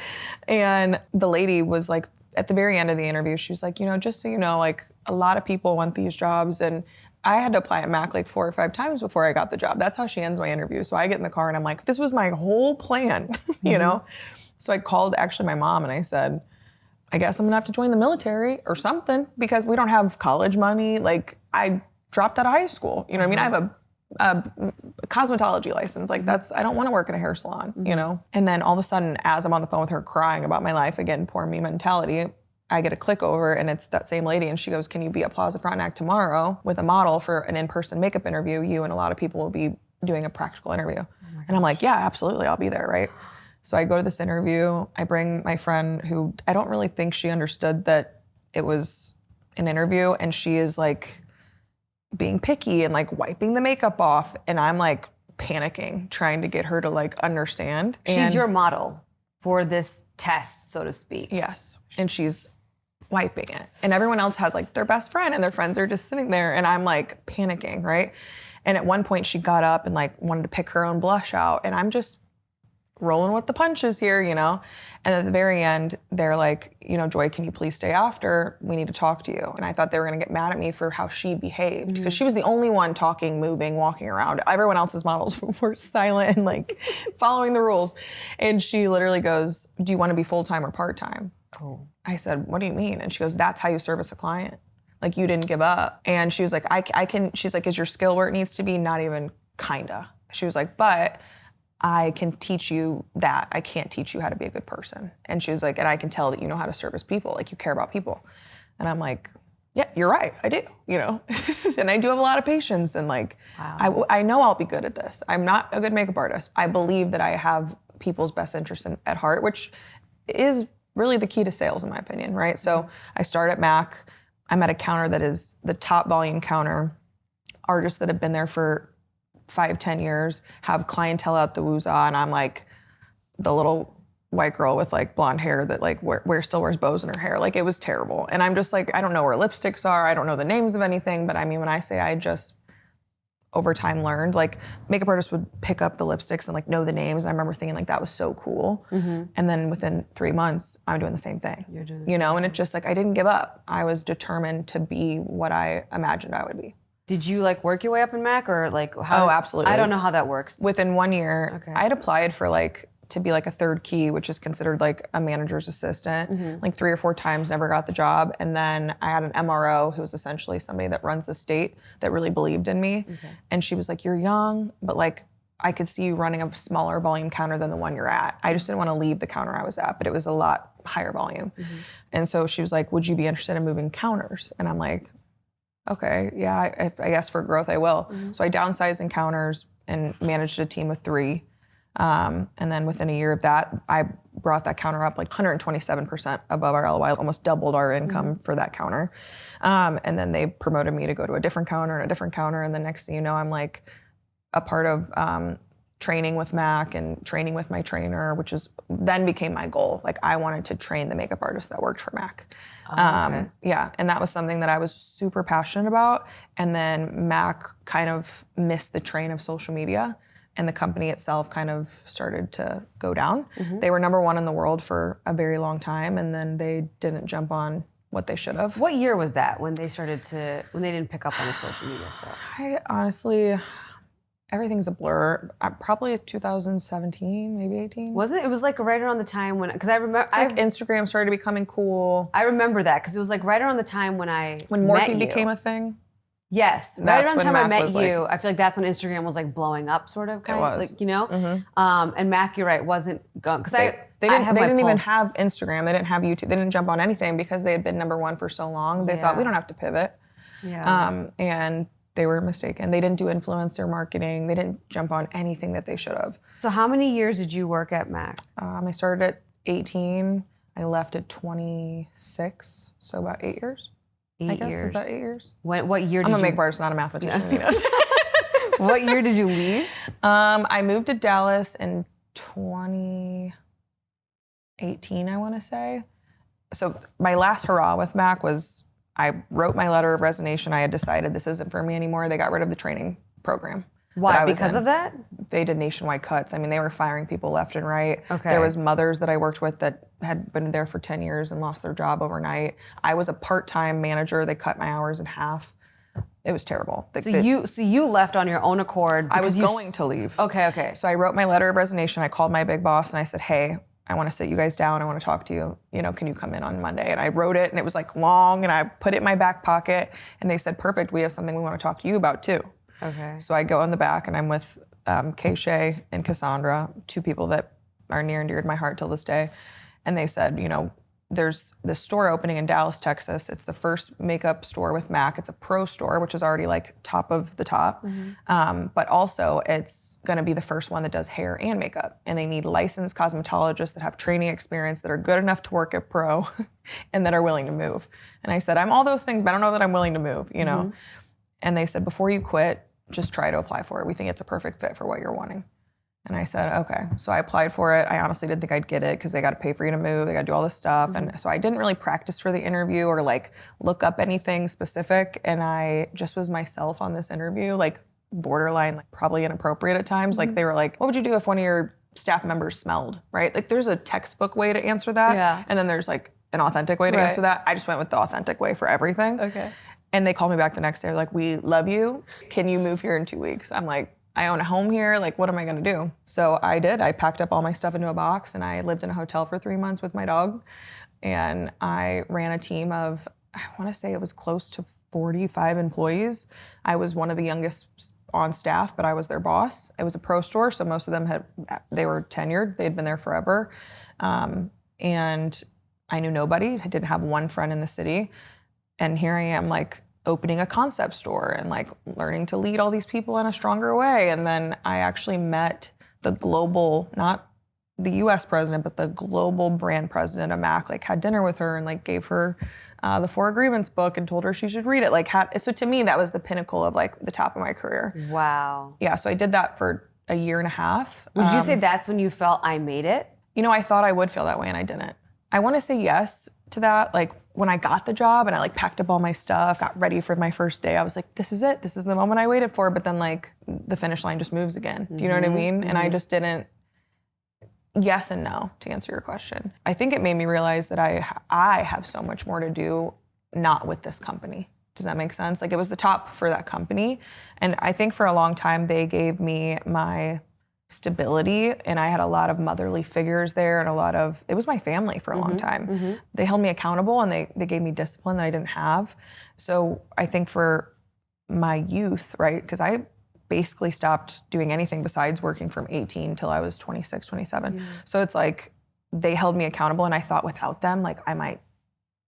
And the lady was like, at the very end of the interview, she was like, you know, just so you know, like, a lot of people want these jobs, and I had to apply at Mac like 4 or 5 times before I got the job. That's how she ends my interview. So I get in the car and I'm like, this was my whole plan, you know? So I called actually my mom and I said, I guess I'm gonna have to join the military or something, because we don't have college money. Like I dropped out of high school. You know what I mean? I have a cosmetology license. Like I don't wanna work in a hair salon, you know? And then all of a sudden, as I'm on the phone with her crying about my life, again, poor me mentality, I get a click over and it's that same lady, and she goes, can you be at Plaza Frontenac tomorrow with a model for an in-person makeup interview? You and a lot of people will be doing a practical interview. And I'm like, yeah, absolutely, I'll be there, right? So I go to this interview, I bring my friend who I don't really think she understood that it was an interview, and she is like being picky and like wiping the makeup off, and I'm like panicking, trying to get her to like understand. She's your model for this test, so to speak. Yes, and she's wiping it. And everyone else has like their best friend and their friends are just sitting there, and I'm like panicking, right? And at one point she got up and like wanted to pick her own blush out, and I'm just rolling with the punches here, you know? And at the very end, they're like, you know, Joy, can you please stay after? We need to talk to you. And I thought they were gonna get mad at me for how she behaved, because she was the only one talking, moving, walking around. Everyone else's models were silent and like following the rules. And she literally goes, do you wanna be full-time or part-time? Oh. I said, what do you mean? And she goes, that's how you service a client. Like you didn't give up. And she was like, I can, she's like, is your skill where it needs to be? Not even kinda. She was like, but I can teach you that. I can't teach you how to be a good person. And she was like, and I can tell that you know how to service people, like you care about people. And I'm like, yeah, you're right, I do, you know? And I do have a lot of patience, and like, wow. I know I'll be good at this. I'm not a good makeup artist. I believe that I have people's best interests at heart, which is really the key to sales in my opinion, right? So I start at Mac. I'm at a counter that is the top volume counter. Artists that have been there for 5-10 years have clientele out the woozah, and I'm like the little white girl with like blonde hair that like still wears bows in her hair. Like it was terrible. And I'm just like, I don't know where lipsticks are. I don't know the names of anything. But I mean, when I say I just over time learned, like makeup artists would pick up the lipsticks and like know the names. And I remember thinking like that was so cool. Mm-hmm. And then within 3 months, I'm doing the same thing. You're doing the same thing. And it's just like, I didn't give up. I was determined to be what I imagined I would be. Did you like work your way up in Mac, or like how? Oh, absolutely. I don't know how that works. Within 1 year, I had applied for like to be like a third key, which is considered like a manager's assistant, like 3 or 4 times, never got the job. And then I had an MRO who was essentially somebody that runs the state that really believed in me. Okay. And she was like, you're young, but like I could see you running a smaller volume counter than the one you're at. I just didn't want to leave the counter I was at, but it was a lot higher volume. And so she was like, would you be interested in moving counters? And I'm like, okay, yeah, I guess for growth I will. So I downsized encounters and managed a team of 3. And then within a year of that, I brought that counter up like 127% above our LOI, almost doubled our income for that counter. And then they promoted me to go to a different counter and a different counter. And the next thing you know, I'm like a part of training with Mac and training with my trainer, which is then became my goal. Like I wanted to train the makeup artist that worked for Mac. Yeah, and that was something that I was super passionate about. And then Mac kind of missed the train of social media, and the company itself kind of started to go down. They were number 1 in the world for a very long time, and then they didn't jump on what they should have. What year was that when they didn't pick up on the social media stuff? I honestly, everything's a blur. Probably 2017, maybe 18. Was it? It was like right around the time when, because I remember, Like Instagram started becoming cool. I remember that because it was like right around the time when Morphe became a thing. Yes, right around the time I met was you, I feel like that's when Instagram was like blowing up, sort of. It was. Like, you know? And Mac, you're right, wasn't going, because They didn't even have Instagram. They didn't have YouTube. They didn't jump on anything because they had been number 1 for so long. They thought we don't have to pivot. Yeah. And they were mistaken. They didn't do influencer marketing. They didn't jump on anything that they should have. So how many years did you work at Mac? I started at 18. I left at 26, so about 8 years. 8 I guess, years. Is that 8 years? What year did I'm a you... makeup artist, not a mathematician. You know? What year did you leave? I moved to Dallas in 2018, I want to say. So my last hurrah with Mac was I wrote my letter of resignation. I had decided this isn't for me anymore. They got rid of the training program. Why? Because of that? They did nationwide cuts. I mean, they were firing people left and right. Okay. There was mothers that I worked with that had been there for 10 years and lost their job overnight. I was a part-time manager. They cut my hours in half. It was terrible. So you left on your own accord. I was going to leave. Okay. So I wrote my letter of resignation. I called my big boss and I said, hey, I want to sit you guys down. I want to talk to you. You know, can you come in on Monday? And I wrote it and it was like long and I put it in my back pocket and they said, perfect. We have something we want to talk to you about too. Okay. So I go in the back and I'm with Kay Shay and Cassandra, 2 people that are near and dear to my heart till this day. And they said, you know, there's this store opening in Dallas, Texas. It's the first makeup store with Mac. It's a pro store, which is already like top of the top. But also it's gonna be the first one that does hair and makeup. And they need licensed cosmetologists that have training experience, that are good enough to work at pro and that are willing to move. And I said, I'm all those things, but I don't know that I'm willing to move, you know? And they said, before you quit, just try to apply for it. We think it's a perfect fit for what you're wanting. And I said, okay. So I applied for it. I honestly didn't think I'd get it because they got to pay for you to move. They got to do all this stuff. And so I didn't really practice for the interview or like look up anything specific. And I just was myself on this interview, like borderline, like probably inappropriate at times. Like they were like, what would you do if one of your staff members smelled, right? Like there's a textbook way to answer that. Yeah. And then there's like an authentic way to answer that. I just went with the authentic way for everything. Okay. And they called me back the next day. They're like, we love you. Can you move here in 2 weeks? I'm like, I own a home here. Like, what am I gonna do? So I did. I packed up all my stuff into a box and I lived in a hotel for 3 months with my dog. And I ran a team of, I wanna say it was close to 45 employees. I was one of the youngest on staff, but I was their boss. It was a pro store, so most of them they were tenured. They'd been there forever. And I knew nobody. I didn't have one friend in the city. And here I am like opening a concept store and like learning to lead all these people in a stronger way. And then I actually met the global, not the US president, but the global brand president of Mac, like had dinner with her and like gave her the 4 Agreements book and told her she should read it. So to me, that was the pinnacle of like the top of my career. Wow. Yeah, so I did that for a year and a half. Would you say that's when you felt I made it? You know, I thought I would feel that way and I didn't. I want to say yes to that. Like when I got the job and I like packed up all my stuff, got ready for my first day, I was like, this is it. This is the moment I waited for. But then like the finish line just moves again. Do you know what I mean? And I just didn't. Yes and no, to answer your question. I think it made me realize that I have so much more to do, not with this company. Does that make sense? Like it was the top for that company. And I think for a long time, they gave me my stability and I had a lot of motherly figures there and it was my family for a long time. They held me accountable and they gave me discipline that I didn't have. So I think for my youth, right, because I basically stopped doing anything besides working from 18 till I was 26, 27. So it's like they held me accountable and I thought without them, like I might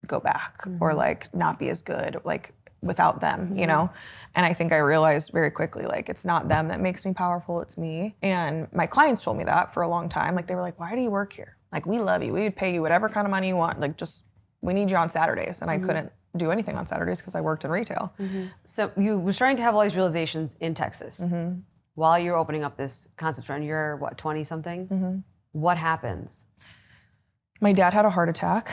go back or like not be as good. Like without them, you know? And I think I realized very quickly, like, it's not them that makes me powerful, it's me. And my clients told me that for a long time. Like, they were like, why do you work here? Like, we love you. We would pay you whatever kind of money you want. Like, just, we need you on Saturdays. And I couldn't do anything on Saturdays because I worked in retail. So you were starting to have all these realizations in Texas while you're opening up this concept store, and you're what, 20 something? What happens? My dad had a heart attack.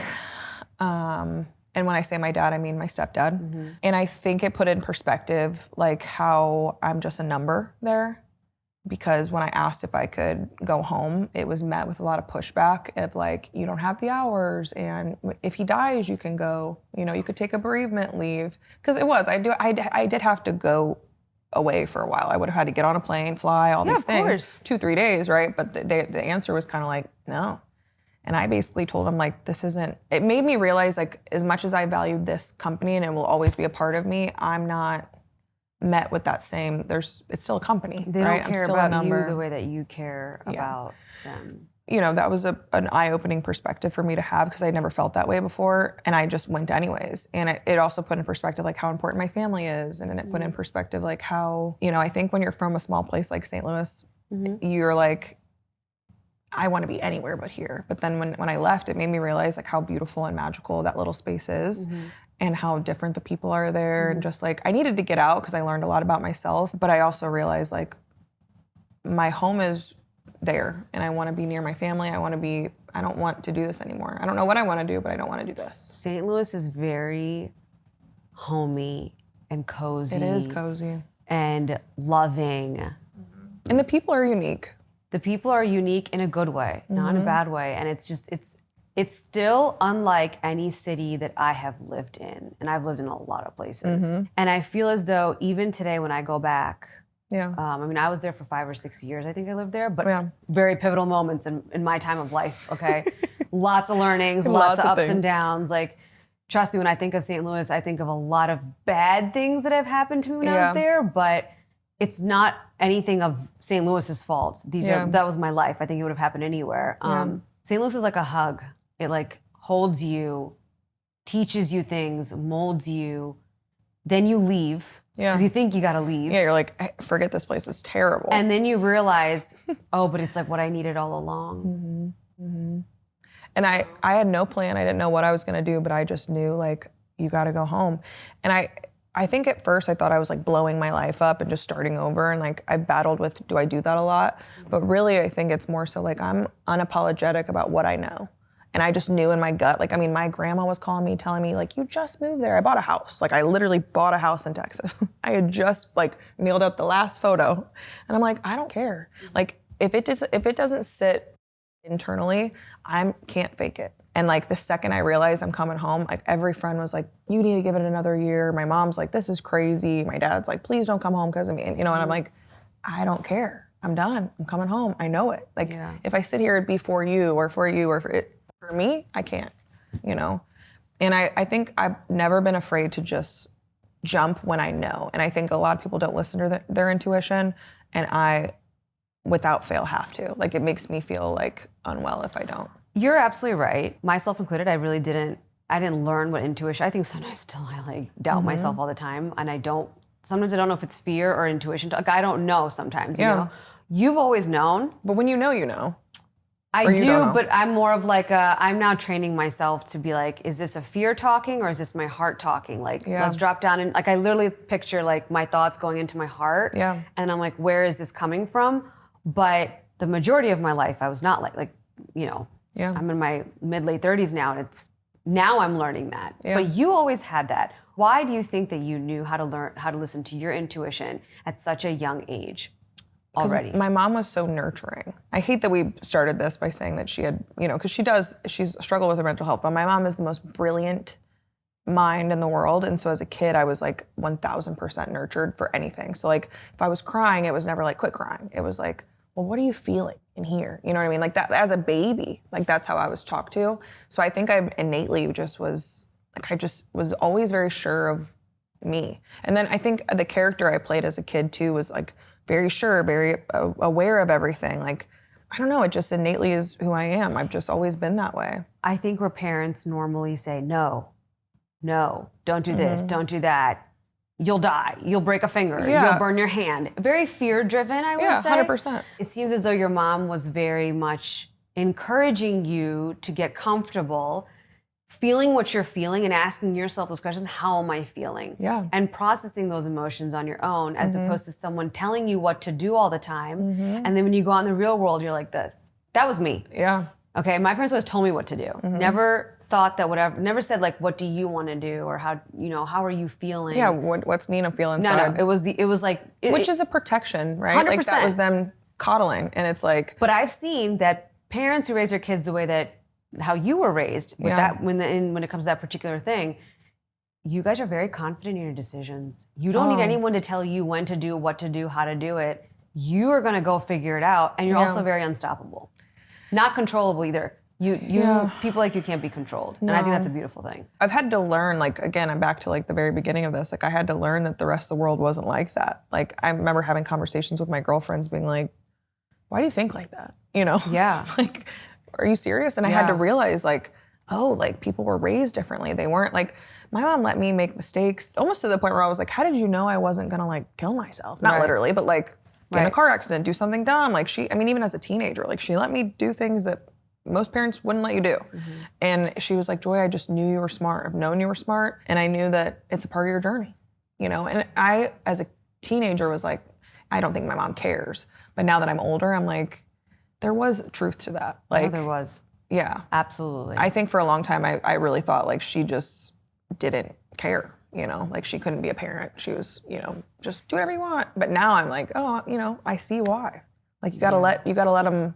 And when I say my dad, I mean my stepdad. And I think it put in perspective, like, how I'm just a number there. Because when I asked if I could go home, it was met with a lot of pushback of like, you don't have the hours, and if he dies, you can go, you know, you could take a bereavement leave. Because it was, I did have to go away for a while. I would have had to get on a plane, fly, all these things. Course. 2-3 days, right? But the answer was kind of like, no. And I basically told him, like, this isn't, it made me realize, like, as much as I value this company and it will always be a part of me, I'm not met with that same, it's still a company. They right? don't care about you the way that you care about them. You know, that was an eye-opening perspective for me to have, because I never felt that way before, and I just went anyways. And it also put in perspective, like, how important my family is, and then it put in perspective, like, how, you know, I think when you're from a small place like St. Louis, you're like, I want to be anywhere but here. But then when I left, it made me realize, like, how beautiful and magical that little space is. And how different the people are there. And just like, I needed to get out because I learned a lot about myself, but I also realized, like, my home is there and I want to be near my family. I don't want to do this anymore. I don't know what I want to do, but I don't want to do this. St. Louis is very homey and cozy. It is cozy. And loving. And the people are unique. The people are unique in a good way, not in a bad way. And it's just, it's still unlike any city that I have lived in. And I've lived in a lot of places. And I feel as though even today when I go back, I mean, I was there for 5 or 6 years, I think I lived there, but very pivotal moments in my time of life, okay? Lots of learnings, lots of ups and downs. Like, trust me, when I think of St. Louis, I think of a lot of bad things that have happened to me when I was there, but it's not anything of St. Louis's fault. That was my life. I think it would have happened anywhere. St. Louis is like a hug. It like holds you, teaches you things, molds you. Then you leave because you think you gotta leave. Yeah, you're like, forget this place, it's terrible. And then you realize, oh, but it's like what I needed all along. And I had no plan. I didn't know what I was gonna do, but I just knew, like, you gotta go home. And I think at first I thought I was like blowing my life up and just starting over, and like I battled with, do I do that a lot? But really I think it's more so like I'm unapologetic about what I know. And I just knew in my gut, like, I mean, my grandma was calling me, telling me, like, you just moved there. I bought a house. Like, I literally bought a house in Texas. I had just like nailed up the last photo. And I'm like, I don't care. Like, if it doesn't sit internally, I can't fake it. And like the second I realized I'm coming home, like every friend was like, you need to give it another year. My mom's like, this is crazy. My dad's like, please don't come home because of me. And, you know, and I'm like, I don't care. I'm done. I'm coming home. I know it. Like, if I sit here, it'd be for you or for you or for me, I can't, you know? And I think I've never been afraid to just jump when I know. And I think a lot of people don't listen to their intuition, and I, without fail, have to. Like, it makes me feel like unwell if I don't. You're absolutely right. Myself included, I didn't learn what intuition, I think sometimes still I like doubt myself all the time. And sometimes I don't know if it's fear or intuition. Like, I don't know sometimes, you know? You've always known. But when you know, you know. I do, but I'm more of like I'm now training myself to be like, is this a fear talking or is this my heart talking? Like, let's drop down and like, I literally picture like my thoughts going into my heart. And I'm like, where is this coming from? But the majority of my life, I was not like, you know, I'm in my mid-late 30s now, and now I'm learning that. But you always had that. Why do you think that you knew how to listen to your intuition at such a young age? Already. My mom was so nurturing. I hate that we started this by saying that she had, you know, because she's struggled with her mental health, but my mom is the most brilliant mind in the world. And so as a kid, I was like 1000% nurtured for anything. So like, if I was crying, it was never like, quit crying. It was like, well, what are you feeling in here? You know what I mean? Like that, as a baby, like that's how I was talked to. So I think I innately just was, like, I just was always very sure of me. And then I think the character I played as a kid too was like, very sure, very aware of everything. Like, I don't know, it just innately is who I am. I've just always been that way. I think where parents normally say, no, don't do this, don't do that. you'll die, you'll break a finger, Yeah. you'll burn your hand. Very fear-driven, I would say. 100%. It seems as though your mom was very much encouraging you to get comfortable feeling what you're feeling and asking yourself those questions, how am I feeling? Yeah. And processing those emotions on your own as opposed to someone telling you what to do all the time. And then when you go out in the real world, you're like this. That was me. Yeah. Okay, my parents always told me what to do. Never thought that whatever, never said like, what do you want to do? Or how, how are you feeling? Yeah, what's Nina feeling inside? No, it was like. Which is a protection, right? 100%. Like that was them coddling. And it's like. But I've seen that parents who raise their kids the way that, how you were raised, with that when it comes to that particular thing, you guys are very confident in your decisions. You don't need anyone to tell you when to do, what to do, how to do it. You are going to go figure it out. And you're also very unstoppable. Not controllable either. People like you can't be controlled. And I think that's a beautiful thing. I've had to learn, like, again, I'm back to like the very beginning of this. Like I had to learn that the rest of the world wasn't like that. Like I remember having conversations with my girlfriends being like, why do you think like that? Yeah. Like, are you serious? And I had to realize like, oh, like people were raised differently. They weren't like, my mom let me make mistakes almost to the point where I was like, how did you know I wasn't gonna like kill myself? Not literally, but like get in a car accident, do something dumb. Like even as a teenager, like she let me do things that most parents wouldn't let you do. And she was like, Joy, I just knew you were smart. I've known you were smart. And I knew that it's a part of your journey, And I, as a teenager, was like, I don't think my mom cares. But now that I'm older, I'm like, there was truth to that. Like there was. Yeah. Absolutely. I think for a long time, I really thought like she just didn't care, like she couldn't be a parent. She was, just do whatever you want. But now I'm like, oh, I see why. Like you gotta let them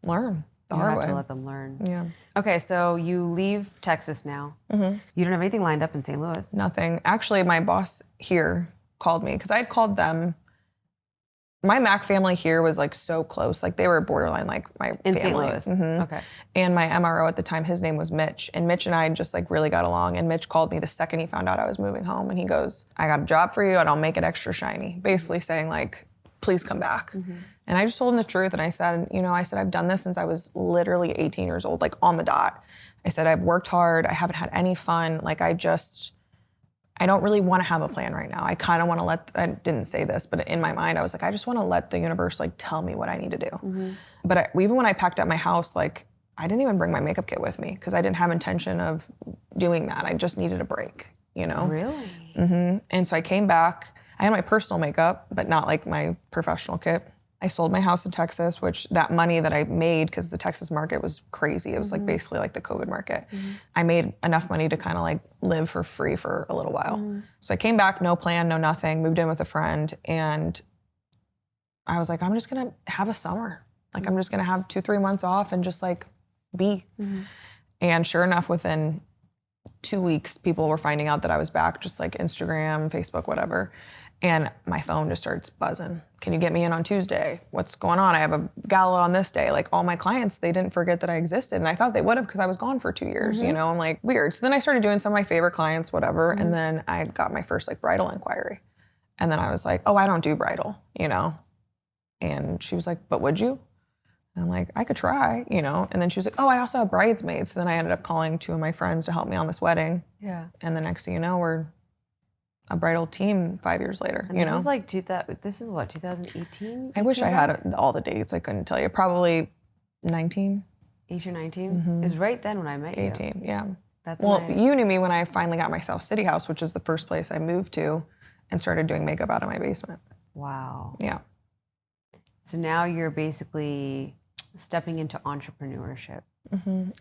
learn the hard way. You have to let them learn. Yeah. Okay, so you leave Texas now. You don't have anything lined up in St. Louis? Nothing. Actually, my boss here called me because I had called them. My Mac family here was like so close. Like they were borderline like my in family. St. Louis. Okay. And my MRO at the time, his name was Mitch. And Mitch and I just like really got along. And Mitch called me the second he found out I was moving home. And he goes, I got a job for you and I'll make it extra shiny. Basically saying like, please come back. And I just told him the truth. And I said, I've done this since I was literally 18 years old, like on the dot. I said, I've worked hard. I haven't had any fun. Like I don't really want to have a plan right now. I kind of want to I didn't say this, but in my mind, I was like, I just want to let the universe like tell me what I need to do. But even when I packed up my house, like I didn't even bring my makeup kit with me because I didn't have intention of doing that. I just needed a break, Really? And so I came back. I had my personal makeup, but not like my professional kit. I sold my house in Texas, which that money that I made, because the Texas market was crazy. It was like basically like the COVID market. I made enough money to kind of like live for free for a little while. So I came back, no plan, no nothing, moved in with a friend. And I was like, I'm just gonna have a summer. Like I'm just gonna have 2-3 months off and just like be. And sure enough, within 2 weeks, people were finding out that I was back, just like Instagram, Facebook, whatever. And my phone just starts buzzing. Can you get me in on Tuesday? What's going on? I have a gala on this day. Like all my clients, they didn't forget that I existed. And I thought they would have because I was gone for 2 years, I'm like, weird. So then I started doing some of my favorite clients, whatever. And then I got my first like bridal inquiry. And then I was like, oh, I don't do bridal, And she was like, but would you? And I'm like, I could try, And then she was like, oh, I also have bridesmaids. So then I ended up calling 2 of my friends to help me on this wedding. Yeah. And the next thing you know, we're a bridal team 5 years later, and this is like, this is what, 2018? I wish I had all the dates. I couldn't tell you. Probably 19. 18 or 19? It was right then when I met you. 18, yeah. That's you knew me when I finally got myself City House, which is the first place I moved to and started doing makeup out of my basement. Wow. Yeah. So now you're basically stepping into entrepreneurship.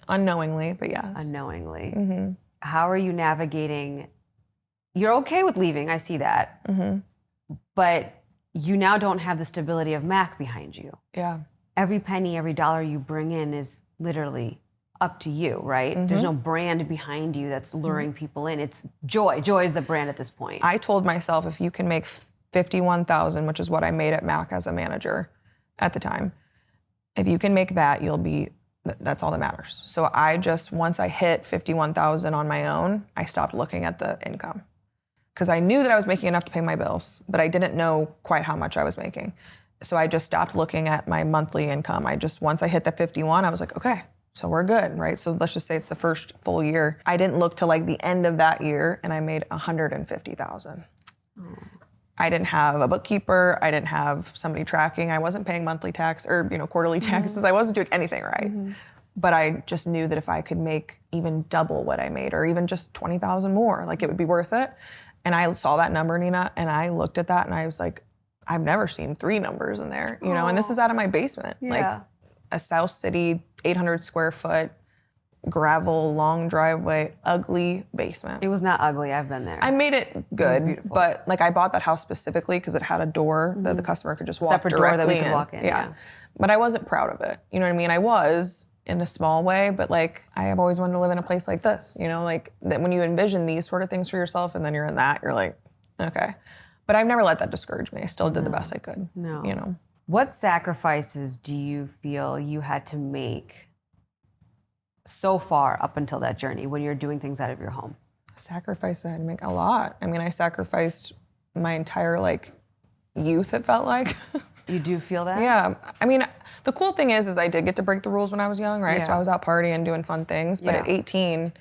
Unknowingly, but yes. Unknowingly. How are you navigating? You're okay with leaving, I see that. But you now don't have the stability of Mac behind you. Yeah. Every penny, every dollar you bring in is literally up to you, right? There's no brand behind you that's luring people in. It's Joy. Joy is the brand at this point. I told myself if you can make $51,000, which is what I made at Mac as a manager at the time, if you can make that, that's all that matters. So once I hit 51,000 on my own, I stopped looking at the income. Because I knew that I was making enough to pay my bills, but I didn't know quite how much I was making. So I just stopped looking at my monthly income. Once I hit the 51, I was like, okay, so we're good, right? So let's just say it's the first full year. I didn't look to like the end of that year and I made $150,000. I didn't have a bookkeeper. I didn't have somebody tracking. I wasn't paying monthly tax or, quarterly taxes. I wasn't doing anything right. But I just knew that if I could make even double what I made or even just 20,000 more, like it would be worth it. And I saw that number, Nina, and I looked at that and I was like, I've never seen 3 numbers in there, and this is out of my basement. Like a South City, 800 square foot, gravel, long driveway, ugly basement. It was not ugly. I've been there. I made it good, but like I bought that house specifically because it had a door that the customer could just walk Separate directly door that we could in. walk in. Yeah. But I wasn't proud of it. You know what I mean? I was in a small way, but like I have always wanted to live in a place like this. Like that when you envision these sort of things for yourself and then you're in that, you're like, okay. But I've never let that discourage me. I still did the best I could. No. What sacrifices do you feel you had to make so far up until that journey when you're doing things out of your home? Sacrifice I had to make a lot. I mean, I sacrificed my entire youth, it felt like. You do feel that? Yeah. I mean, the cool thing is I did get to break the rules when I was young, right? So I was out partying, doing fun things. But at 18,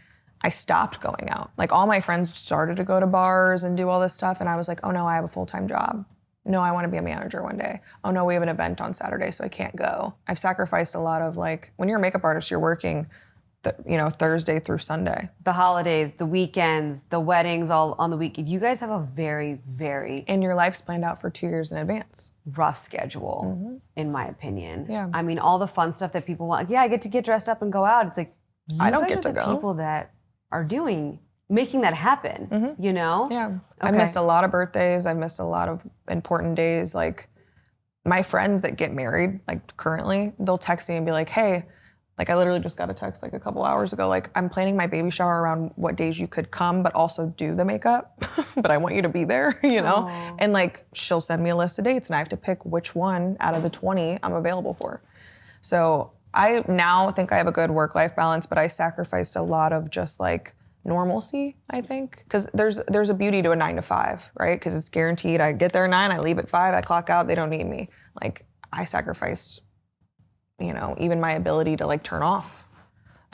I stopped going out. Like all my friends started to go to bars and do all this stuff. And I was like, oh no, I have a full-time job. No, I want to be a manager one day. Oh no, we have an event on Saturday, so I can't go. I've sacrificed a lot of when you're a makeup artist, you're working Thursday through Sunday. The holidays, the weekends, the weddings, all on the weekend. You guys have a very, very... And your life's planned out for 2 years in advance. Rough schedule, in my opinion. Yeah. I mean, all the fun stuff that people want. I get to get dressed up and go out. It's like, I don't get to go. People that are making that happen, Yeah. Okay. I missed a lot of birthdays. I missed a lot of important days. Like my friends that get married, currently, they'll text me and be like, hey, I literally just got a text a couple hours ago, I'm planning my baby shower around what days you could come, but also do the makeup, but I want you to be there, Aww. And she'll send me a list of dates and I have to pick which one out of the 20 I'm available for. So I now think I have a good work-life balance, but I sacrificed a lot of just normalcy, I think. Because there's a beauty to a 9 to 5, right? Because it's guaranteed. I get there at 9, I leave at 5, I clock out, they don't need me. I sacrificed even my ability to turn off.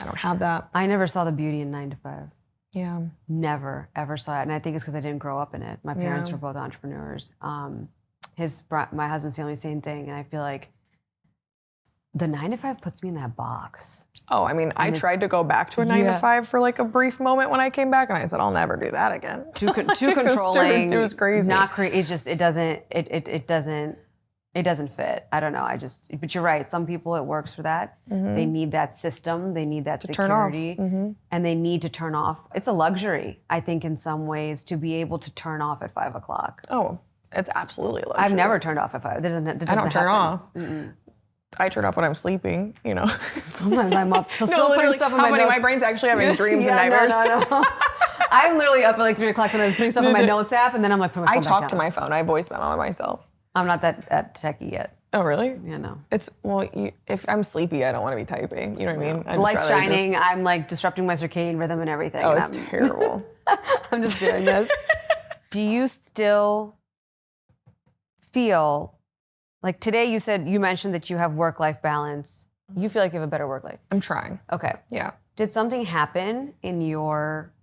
I don't have that. I never saw the beauty in 9 to 5. Yeah. Never, ever saw it. And I think it's because I didn't grow up in it. My parents were both entrepreneurs. My husband's family, same thing. And I feel like the 9 to 5 puts me in that box. Oh, I mean, I tried to go back to a 9 to 5 for a brief moment when I came back, and I said, I'll never do that again. Too controlling. It was crazy. It doesn't fit. I don't know. But you're right. Some people, it works for that. They need that system. They need that security. And they need to turn off. It's a luxury, I think, in some ways, to be able to turn off at 5 o'clock. Oh, it's absolutely a luxury. I've never turned off at 5. I don't turn off. I turn off when I'm sleeping, Sometimes I'm up. So still putting stuff in my notes. My brain's actually having dreams and nightmares. No. I'm literally up at 3 o'clock sometimes putting stuff in my notes app, and then I'm put my phone back down. I talk to my phone. I voice memo myself. I'm not that techie yet. Oh, really? Yeah, no. If I'm sleepy, I don't want to be typing. You know what I mean? The light's shining. I'm disrupting my circadian rhythm and everything. Oh, it's terrible. I'm just doing this. Do you still feel today you mentioned that you have work-life balance. You feel like you have a better work life. I'm trying. Okay. Yeah. Did something happen in your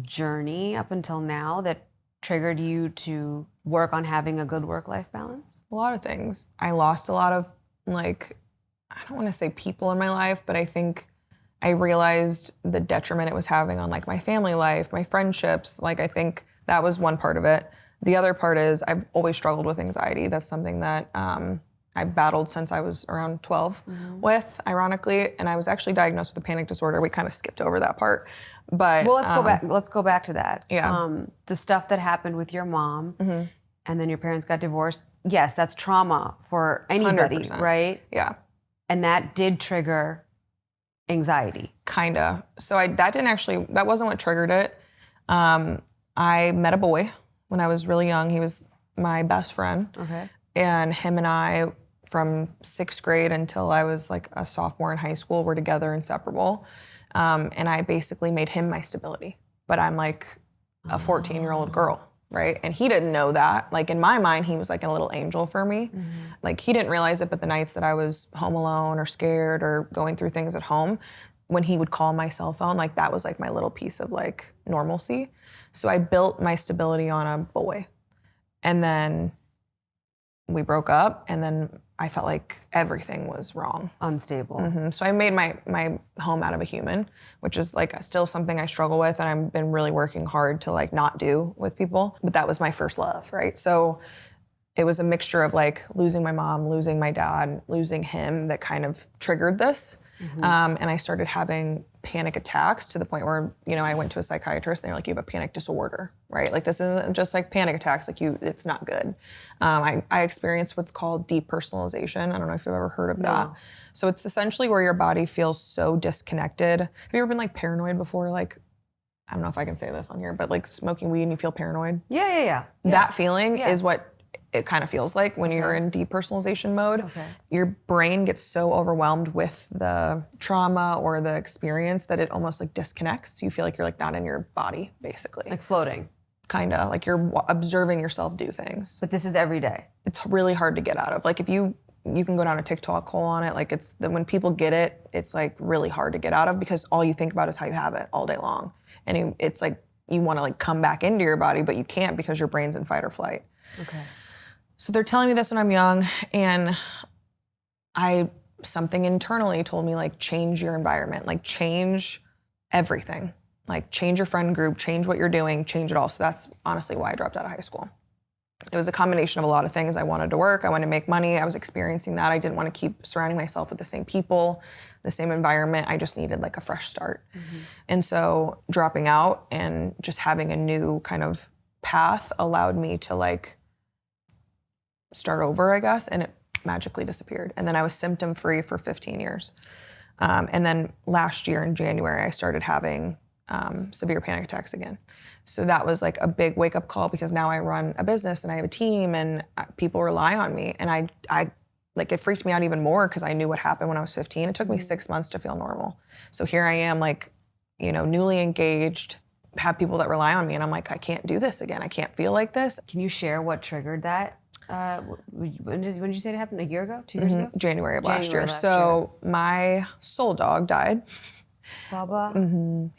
journey up until now that triggered you to work on having a good work-life balance? A lot of things. I lost a lot of I don't want to say people in my life, but I think I realized the detriment it was having on my family life, my friendships. I think that was one part of it. The other part is I've always struggled with anxiety. That's something that I've battled since I was around 12 with, ironically, and I was actually diagnosed with a panic disorder. We kind of skipped over that part. But let's go back. Let's go back to that. Yeah. The stuff that happened with your mom, and then your parents got divorced. Yes, that's trauma for anybody, 100%. right? Yeah. And that did trigger anxiety. Kinda. So that wasn't what triggered it. I met a boy when I was really young. He was my best friend. Okay. And him and I, from 6th grade until I was a sophomore in high school, were together, inseparable. And I basically made him my stability. But I'm a 14-year-old girl, right? And he didn't know that. In my mind, he was a little angel for me. He didn't realize it, but the nights that I was home alone or scared or going through things at home, when he would call my cell phone, that was my little piece of normalcy. So I built my stability on a boy. And then we broke up, and then I felt like everything was wrong. Unstable. So I made my home out of a human, which is like still something I struggle with, and I've been really working hard to like not do with people. But that was my first love, right? So it was a mixture of like losing my mom, losing my dad, losing him that kind of triggered this. And I started having panic attacks to the point where, you know, I went to a psychiatrist and they're like, you have a panic disorder, right? Like this isn't just like panic attacks, like it's not good. I experienced what's called depersonalization. I don't know if you've ever heard of that. So it's essentially where your body feels so disconnected. Have you ever been like paranoid before? Like, I don't know if I can say this on here, but like smoking weed and you feel paranoid? Yeah. That feeling is what it kind of feels like when you're in depersonalization mode. Your brain gets so overwhelmed with the trauma or the experience that it almost like disconnects. You feel like you're like not in your body, basically. Like floating. Kind of like you're observing yourself do things. But this is every day. It's really hard to get out of. Like if you can go down a TikTok hole on it. Like when people get it, it's like really hard to get out of because all you think about is how you have it all day long. And it's like you want to like come back into your body, but you can't because your brain's in fight or flight. Okay. So they're telling me this when I'm young, and something internally told me like change your environment, like change everything, like change your friend group, change what you're doing, change it all. So that's honestly why I dropped out of high school. It was a combination of a lot of things. I wanted to work, I wanted to make money, I was experiencing that. I didn't want to keep surrounding myself with the same people, the same environment. I just needed like a fresh start. And so dropping out and just having a new kind of path allowed me to like start over, I guess, and it magically disappeared. And then I was symptom-free for 15 years. And then last year in January, I started having severe panic attacks again. So that was like a big wake-up call because now I run a business and I have a team and people rely on me. And I like it freaked me out even more because I knew what happened when I was 15. It took me 6 months to feel normal. So here I am, like, you know, newly engaged, have people that rely on me, and I'm like, I can't do this again. I can't feel like this. Can you share what triggered that? When did you say it happened? A year ago? 2 years ago? January of last year. So my soul dog died. Baba?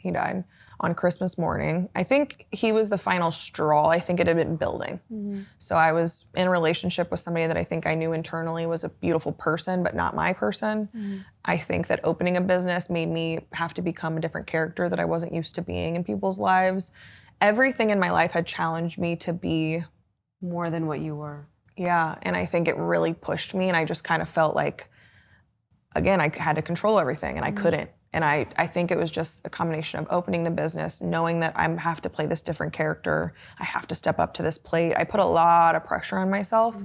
He died on Christmas morning. I think he was the final straw. I think it had been building. So I was in a relationship with somebody that I think I knew internally was a beautiful person, but not my person. I think that opening a business made me have to become a different character that I wasn't used to being in people's lives. Everything in my life had challenged me to be more than what you were. Yeah, and I think it really pushed me, and I just kind of felt like, again, I had to control everything, and I couldn't. And I think it was just a combination of opening the business, knowing that I have to play this different character, I have to step up to this plate. I put a lot of pressure on myself.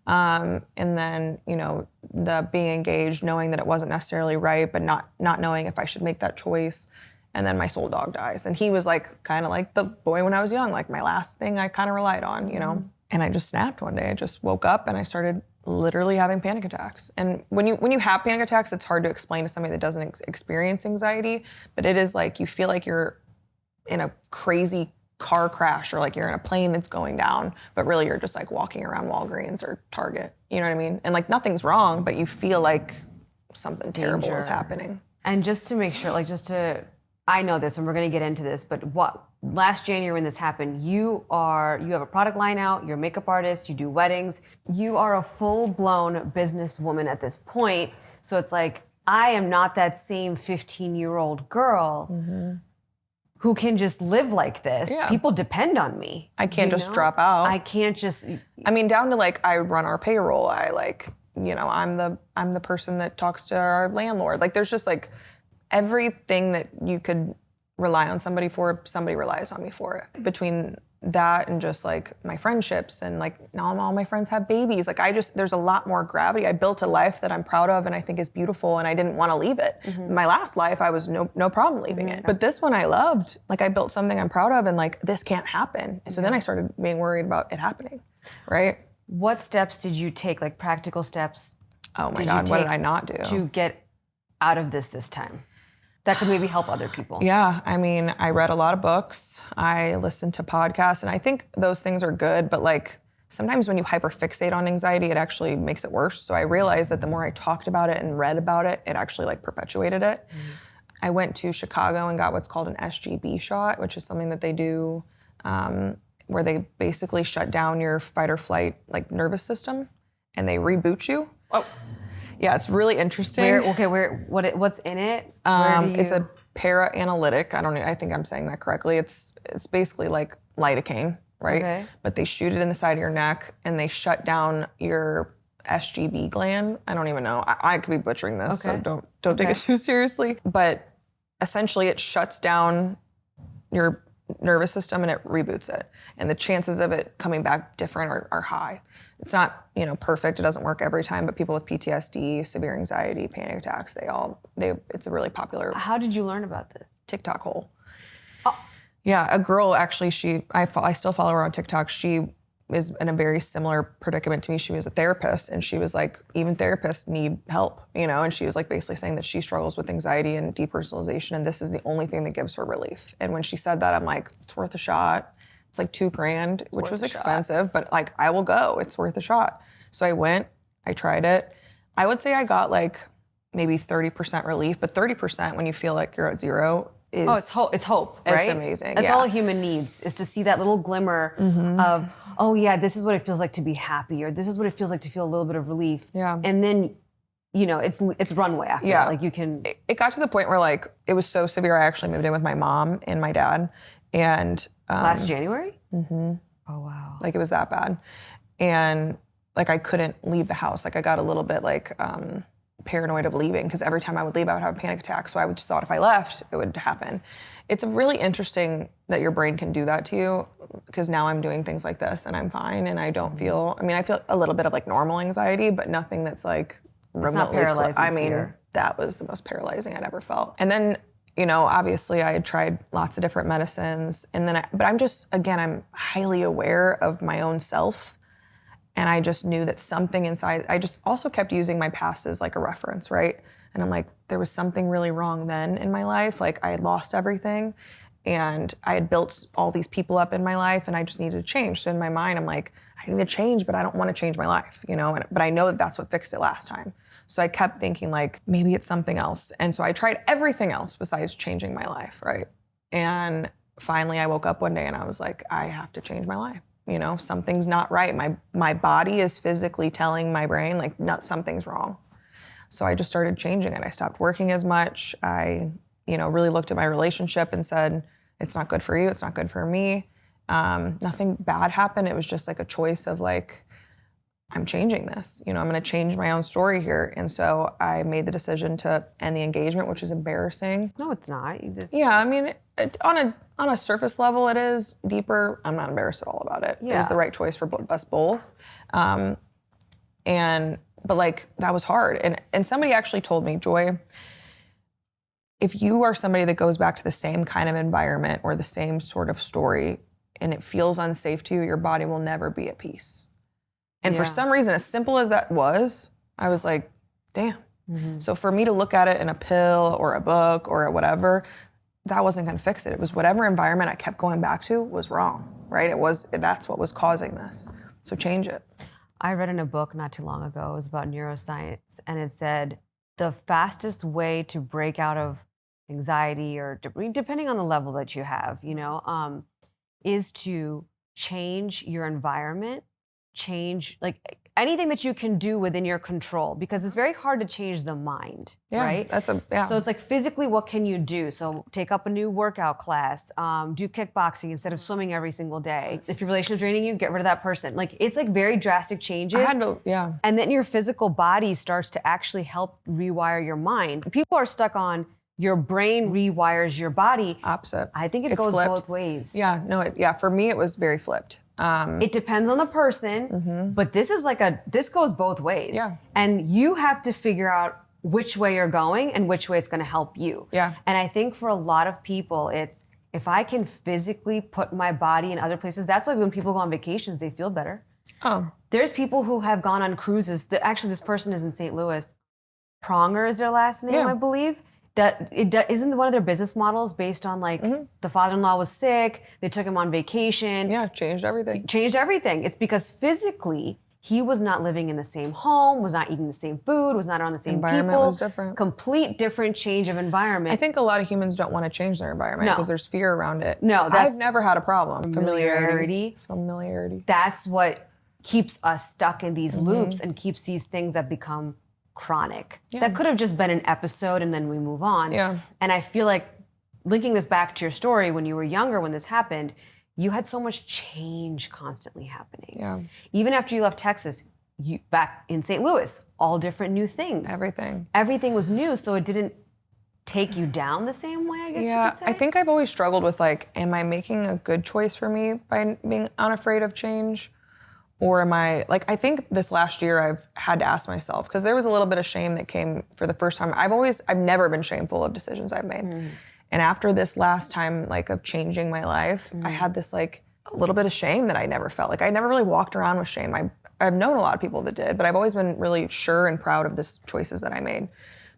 And then, you know, the being engaged, knowing that it wasn't necessarily right, but not knowing if I should make that choice. And then my soul dog dies. And he was like, kind of like the boy when I was young, like my last thing I kind of relied on, you know? And I just snapped one day. I just woke up and I started literally having panic attacks. And when you have panic attacks, it's hard to explain to somebody that doesn't experience anxiety, but it is like you feel like you're in a crazy car crash or like you're in a plane that's going down, but really you're just like walking around Walgreens or Target, you know what I mean? And like nothing's wrong, but you feel like something terrible is happening. And just to make sure, like I know this and we're gonna get into this, but last January when this happened, you have a product line out, you're a makeup artist, you do weddings, you are a full-blown businesswoman at this point. So it's like, I am not that same 15-year-old girl who can just live like this. Yeah. People depend on me. I can't just drop out. I can't just. I mean, down to like, I run our payroll. I like, you know, I'm the person that talks to our landlord. Like there's just like everything that you could rely on somebody for, somebody relies on me for it. Between that and just like my friendships and like now all my friends have babies. Like there's a lot more gravity. I built a life that I'm proud of and I think is beautiful and I didn't want to leave it. My last life, I was no problem leaving it. But this one I loved. Like I built something I'm proud of and like this can't happen. So then I started being worried about it happening, right? What steps did you take, like practical steps? Oh my God, what did I not do? To get out of this time? That could maybe help other people. Yeah, I mean, I read a lot of books. I listened to podcasts, and I think those things are good, but like sometimes when you hyperfixate on anxiety, it actually makes it worse. So I realized that the more I talked about it and read about it, it actually like perpetuated it. I went to Chicago and got what's called an SGB shot, which is something that they do. where they basically shut down your fight or flight like nervous system and they reboot you. Oh. Yeah, it's really interesting. What's in it? It's a para-analytic. I think I'm saying that correctly. It's basically like lidocaine, right? Okay. But they shoot it in the side of your neck and they shut down your SGB gland. I don't even know. I could be butchering this, so don't take it too seriously. But essentially it shuts down your nervous system and it reboots it. And the chances of it coming back different are high. It's not, perfect. It doesn't work every time, but people with PTSD, severe anxiety, panic attacks, it's a really popular How did you learn about this? TikTok hole. Oh. Yeah, a girl actually, I still follow her on TikTok. She is in a very similar predicament to me. She was a therapist and she was like, even therapists need help, and she was like basically saying that she struggles with anxiety and depersonalization and this is the only thing that gives her relief. And when she said that, I'm like, it's worth a shot. It's like $2,000, which was expensive, but like, I will go, it's worth a shot. So I went, I tried it. I would say I got like maybe 30% relief, but 30% when you feel like you're at zero is... It's hope, right? It's amazing, That's all a human needs, is to see that little glimmer of, oh yeah, this is what it feels like to be happy, or this is what it feels like to feel a little bit of relief. Yeah. And then, it's runway after that. Like you can... It got to the point where like, it was so severe, I actually moved in with my mom and my dad. And... last January? Mm-hmm. Oh, wow. Like it was that bad. And like I couldn't leave the house. Like I got a little bit like paranoid of leaving because every time I would leave, I would have a panic attack. So I just thought if I left, it would happen. It's really interesting that your brain can do that to you because now I'm doing things like this and I'm fine and I don't feel, I feel a little bit of like normal anxiety, but nothing that's like remotely. It's not paralyzing fear. That was the most paralyzing I'd ever felt. And then, obviously I had tried lots of different medicines and then, but I'm highly aware of my own self. And I just knew that something inside, I just also kept using my past as like a reference, right? And I'm like, there was something really wrong then in my life. Like I had lost everything and I had built all these people up in my life and I just needed to change. So in my mind, I'm like, I need to change, but I don't want to change my life, but I know that that's what fixed it last time. So I kept thinking like, maybe it's something else. And so I tried everything else besides changing my life, right? And finally I woke up one day and I was like, I have to change my life. Something's not right. My body is physically telling my brain like something's wrong. So I just started changing it. I stopped working as much. I, really looked at my relationship and said, it's not good for you. It's not good for me. Nothing bad happened. It was just like a choice of like, I'm changing this. I'm going to change my own story here. And so I made the decision to end the engagement, which is embarrassing. No, it's not. Yeah, on a surface level, it is. Deeper, I'm not embarrassed at all about it. Yeah. It was the right choice for us both. But like, that was hard. And somebody actually told me, Joy, if you are somebody that goes back to the same kind of environment or the same sort of story and it feels unsafe to you, your body will never be at peace. And for some reason, as simple as that was, I was like, damn. Mm-hmm. So for me to look at it in a pill or a book or whatever, that wasn't going to fix it. It was whatever environment I kept going back to was wrong, right? That's what was causing this. So change it. I read in a book not too long ago, it was about neuroscience, and it said the fastest way to break out of anxiety, or depending on the level that you have, is to change your environment, change like anything that you can do within your control, because it's very hard to change the mind, right? So it's like physically, what can you do? So take up a new workout class, do kickboxing instead of swimming every single day. If your relationship's draining you, get rid of that person. Like it's like very drastic changes. And then your physical body starts to actually help rewire your mind. People are stuck on your brain rewires your body. Opposite. I think it goes flipped. both ways. For me, it was very flipped. It depends on the person, but this goes both ways. Yeah. And you have to figure out which way you're going and which way it's going to help you. Yeah. And I think for a lot of people, it's if I can physically put my body in other places. That's why when people go on vacations, they feel better. Oh. There's people who have gone on cruises. Actually, this person is in St. Louis. Pronger is their last name, I believe. Isn't one of their business models based on like the father-in-law was sick, they took him on vacation. Yeah, changed everything. It's because physically he was not living in the same home, was not eating the same food, was not around the same Environment people. was different. Complete different change of environment. I think a lot of humans don't want to change their environment because there's fear around it. No, that's I've never had a problem. Familiarity. That's what keeps us stuck in these loops and keeps these things that become chronic. Yeah. That could have just been an episode and then we move on. Yeah. And I feel like linking this back to your story, when you were younger, when this happened, you had so much change constantly happening. Yeah. Even after you left Texas, you back in St. Louis, all different new things. Everything was new, so it didn't take you down the same way, I guess you could say? I think I've always struggled with like, am I making a good choice for me by being unafraid of change? Or am I, like, I think this last year I've had to ask myself, because there was a little bit of shame that came for the first time. I've never been shameful of decisions I've made. And after this last time, like, of changing my life, I had this, like, a little bit of shame that I never felt. Like, I never really walked around with shame. I've known a lot of people that did, but I've always been really sure and proud of the choices that I made.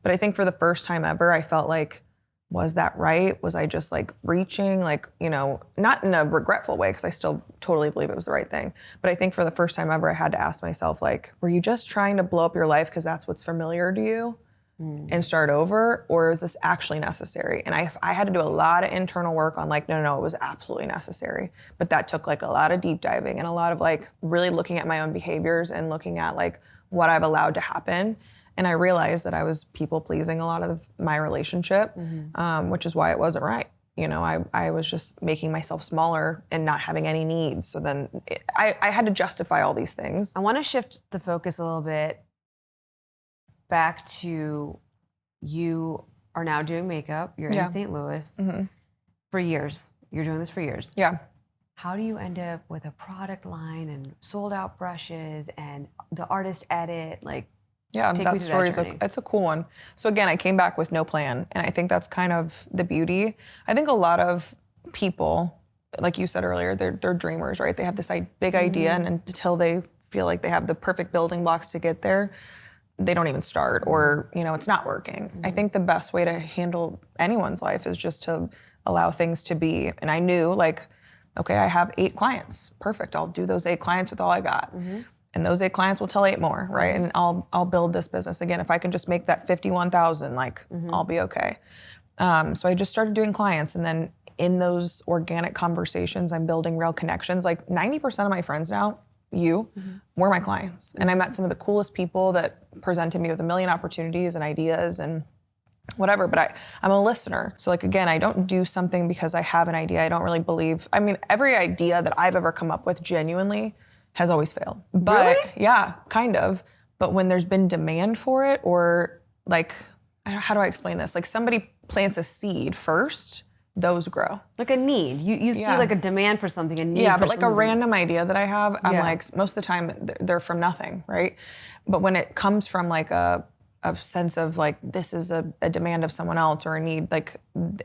But I think for the first time ever, I felt like, was that right? Was I just like reaching, like, you know, not in a regretful way, because I still totally believe it was the right thing. But I think for the first time ever, I had to ask myself, like, were you just trying to blow up your life because that's what's familiar to you and start over? Or is this actually necessary? And I had to do a lot of internal work on like, no, it was absolutely necessary. But that took like a lot of deep diving and a lot of like really looking at my own behaviors and looking at like what I've allowed to happen. And I realized that I was people pleasing a lot of my relationship, which is why it wasn't right. You know, I was just making myself smaller and not having any needs. So then I had to justify all these things. I want to shift the focus a little bit back to, you are now doing makeup. You're in St. Louis for years. You're doing this for years. Yeah. How do you end up with a product line and sold out brushes and the artist edit? Like, yeah, that story it's a cool one. So again, I came back with no plan, and I think that's kind of the beauty. I think a lot of people, like you said earlier, they're dreamers, right? They have this big idea, and until they feel like they have the perfect building blocks to get there, they don't even start, or you know, it's not working. I think the best way to handle anyone's life is just to allow things to be. And I knew, like, okay, I have 8 clients. Perfect. I'll do those 8 clients with all I got. And those 8 clients will tell 8 more, right? And I'll build this business. Again, if I can just make that 51,000, like, I'll be okay. So I just started doing clients, and then in those organic conversations, I'm building real connections. Like 90% of my friends now, were my clients. And I met some of the coolest people that presented me with a million opportunities and ideas and whatever, but I'm a listener. So like, again, I don't do something because I have an idea. I don't really believe, I mean, every idea that I've ever come up with genuinely has always failed. But really? Yeah, kind of. But when there's been demand for it, or like, how do I explain this? Like somebody plants a seed first, those grow. Like a need. You see like a demand for something, a need for but like something. a random idea that I have, I'm like, most of the time they're from nothing, right? But when it comes from like a sense of like, this is a demand of someone else or a need, like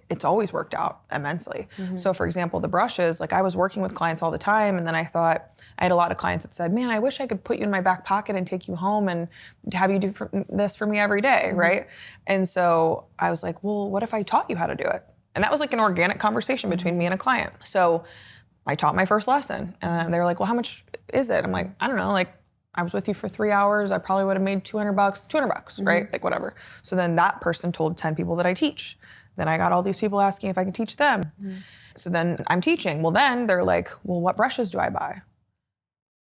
it's always worked out immensely. So for example, the brushes, like I was working with clients all the time, and then I thought, I had a lot of clients that said, man, I wish I could put you in my back pocket and take you home and have you do this for me every day, right? And so I was like, well, what if I taught you how to do it? And that was like an organic conversation between me and a client. So I taught my first lesson, and they were like, well, how much is it? I'm like, I don't know, like, I was with you for 3 hours. I probably would have made $200, right? Like whatever. So then that person told 10 people that I teach. Then I got all these people asking if I could teach them. So then I'm teaching. Well, then they're like, well, what brushes do I buy?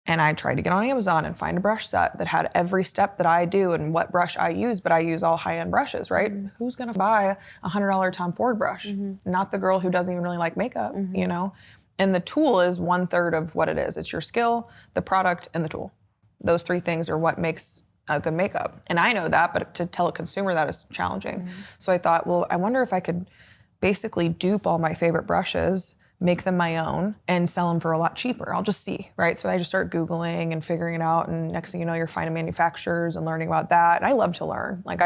And I tried to get on Amazon and find a brush set that had every step that I do and what brush I use, but I use all high-end brushes, right? Who's gonna buy a $100 Tom Ford brush? Not the girl who doesn't even really like makeup, you know? And the tool is 1/3 of what it is. It's your skill, the product, and the tool. Those 3 things are what makes a good makeup. And I know that, but to tell a consumer that is challenging. So I thought, well, I wonder if I could basically dupe all my favorite brushes, make them my own, and sell them for a lot cheaper. I'll just see, right? So I just start Googling and figuring it out, and next thing you know, you're finding manufacturers and learning about that. And I love to learn. Like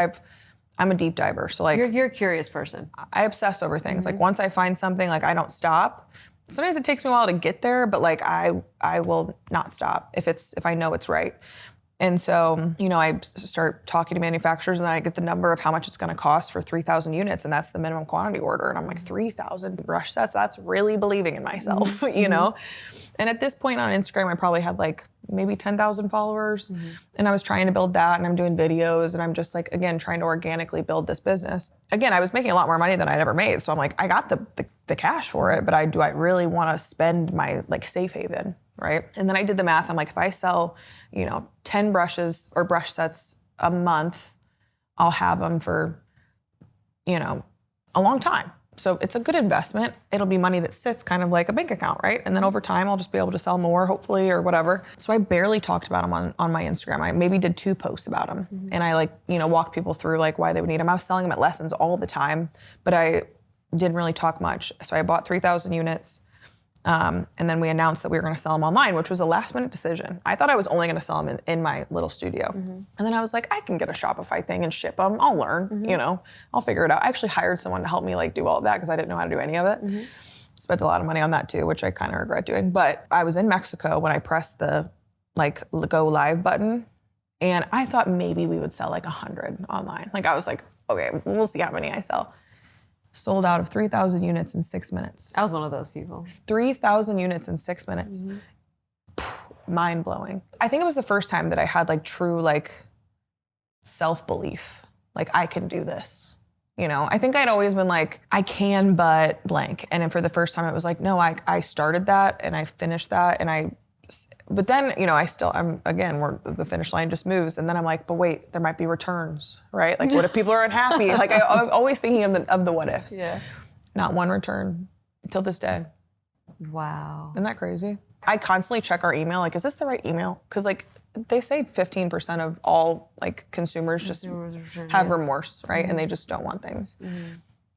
I'm a deep diver, so like- You're a curious person. I obsess over things. Like once I find something, like I don't stop. Sometimes it takes me a while to get there, but like I will not stop if I know it's right. And so, I start talking to manufacturers, and then I get the number of how much it's going to cost for 3,000 units, and that's the minimum quantity order. And I'm like, 3,000 brush sets? That's really believing in myself, you know? And at this point on Instagram, I probably had like maybe 10,000 followers, and I was trying to build that, and I'm doing videos, and I'm just like, again, trying to organically build this business. Again, I was making a lot more money than I'd ever made, so I'm like, I got the cash for it, but do I really want to spend my like safe haven? Right? And then I did the math. I'm like, if I sell, 10 brushes or brush sets a month, I'll have them for, a long time. So it's a good investment. It'll be money that sits kind of like a bank account, right? And then over time, I'll just be able to sell more, hopefully, or whatever. So I barely talked about them on my Instagram. I maybe did 2 posts about them. And I walked people through like why they would need them. I was selling them at lessons all the time, but I didn't really talk much. So I bought 3,000 units. And then we announced that we were going to sell them online, which was a last minute decision. I thought I was only going to sell them in my little studio. And then I was like, I can get a Shopify thing and ship them. I'll learn, I'll figure it out. I actually hired someone to help me like do all of that because I didn't know how to do any of it. Spent a lot of money on that too, which I kind of regret doing. But I was in Mexico when I pressed the go live button. And I thought maybe we would sell like 100 online. Like I was like, okay, we'll see how many I sell. Sold out of 3,000 units in 6 minutes. I was one of those people. 3,000 units in 6 minutes. Mind blowing. I think it was the first time that I had like true like self-belief. Like I can do this. I think I'd always been like, I can, but blank. And then for the first time it was like, no, I started that and I finished that but then, the finish line just moves. And then I'm like, but wait, there might be returns, right? Like, what if people are unhappy? Like, I'm always thinking of the what ifs. Yeah. Not one return till this day. Wow. Isn't that crazy? I constantly check our email. Like, is this the right email? Because, like, they say 15% of all, like, consumers just have remorse, right? And they just don't want things.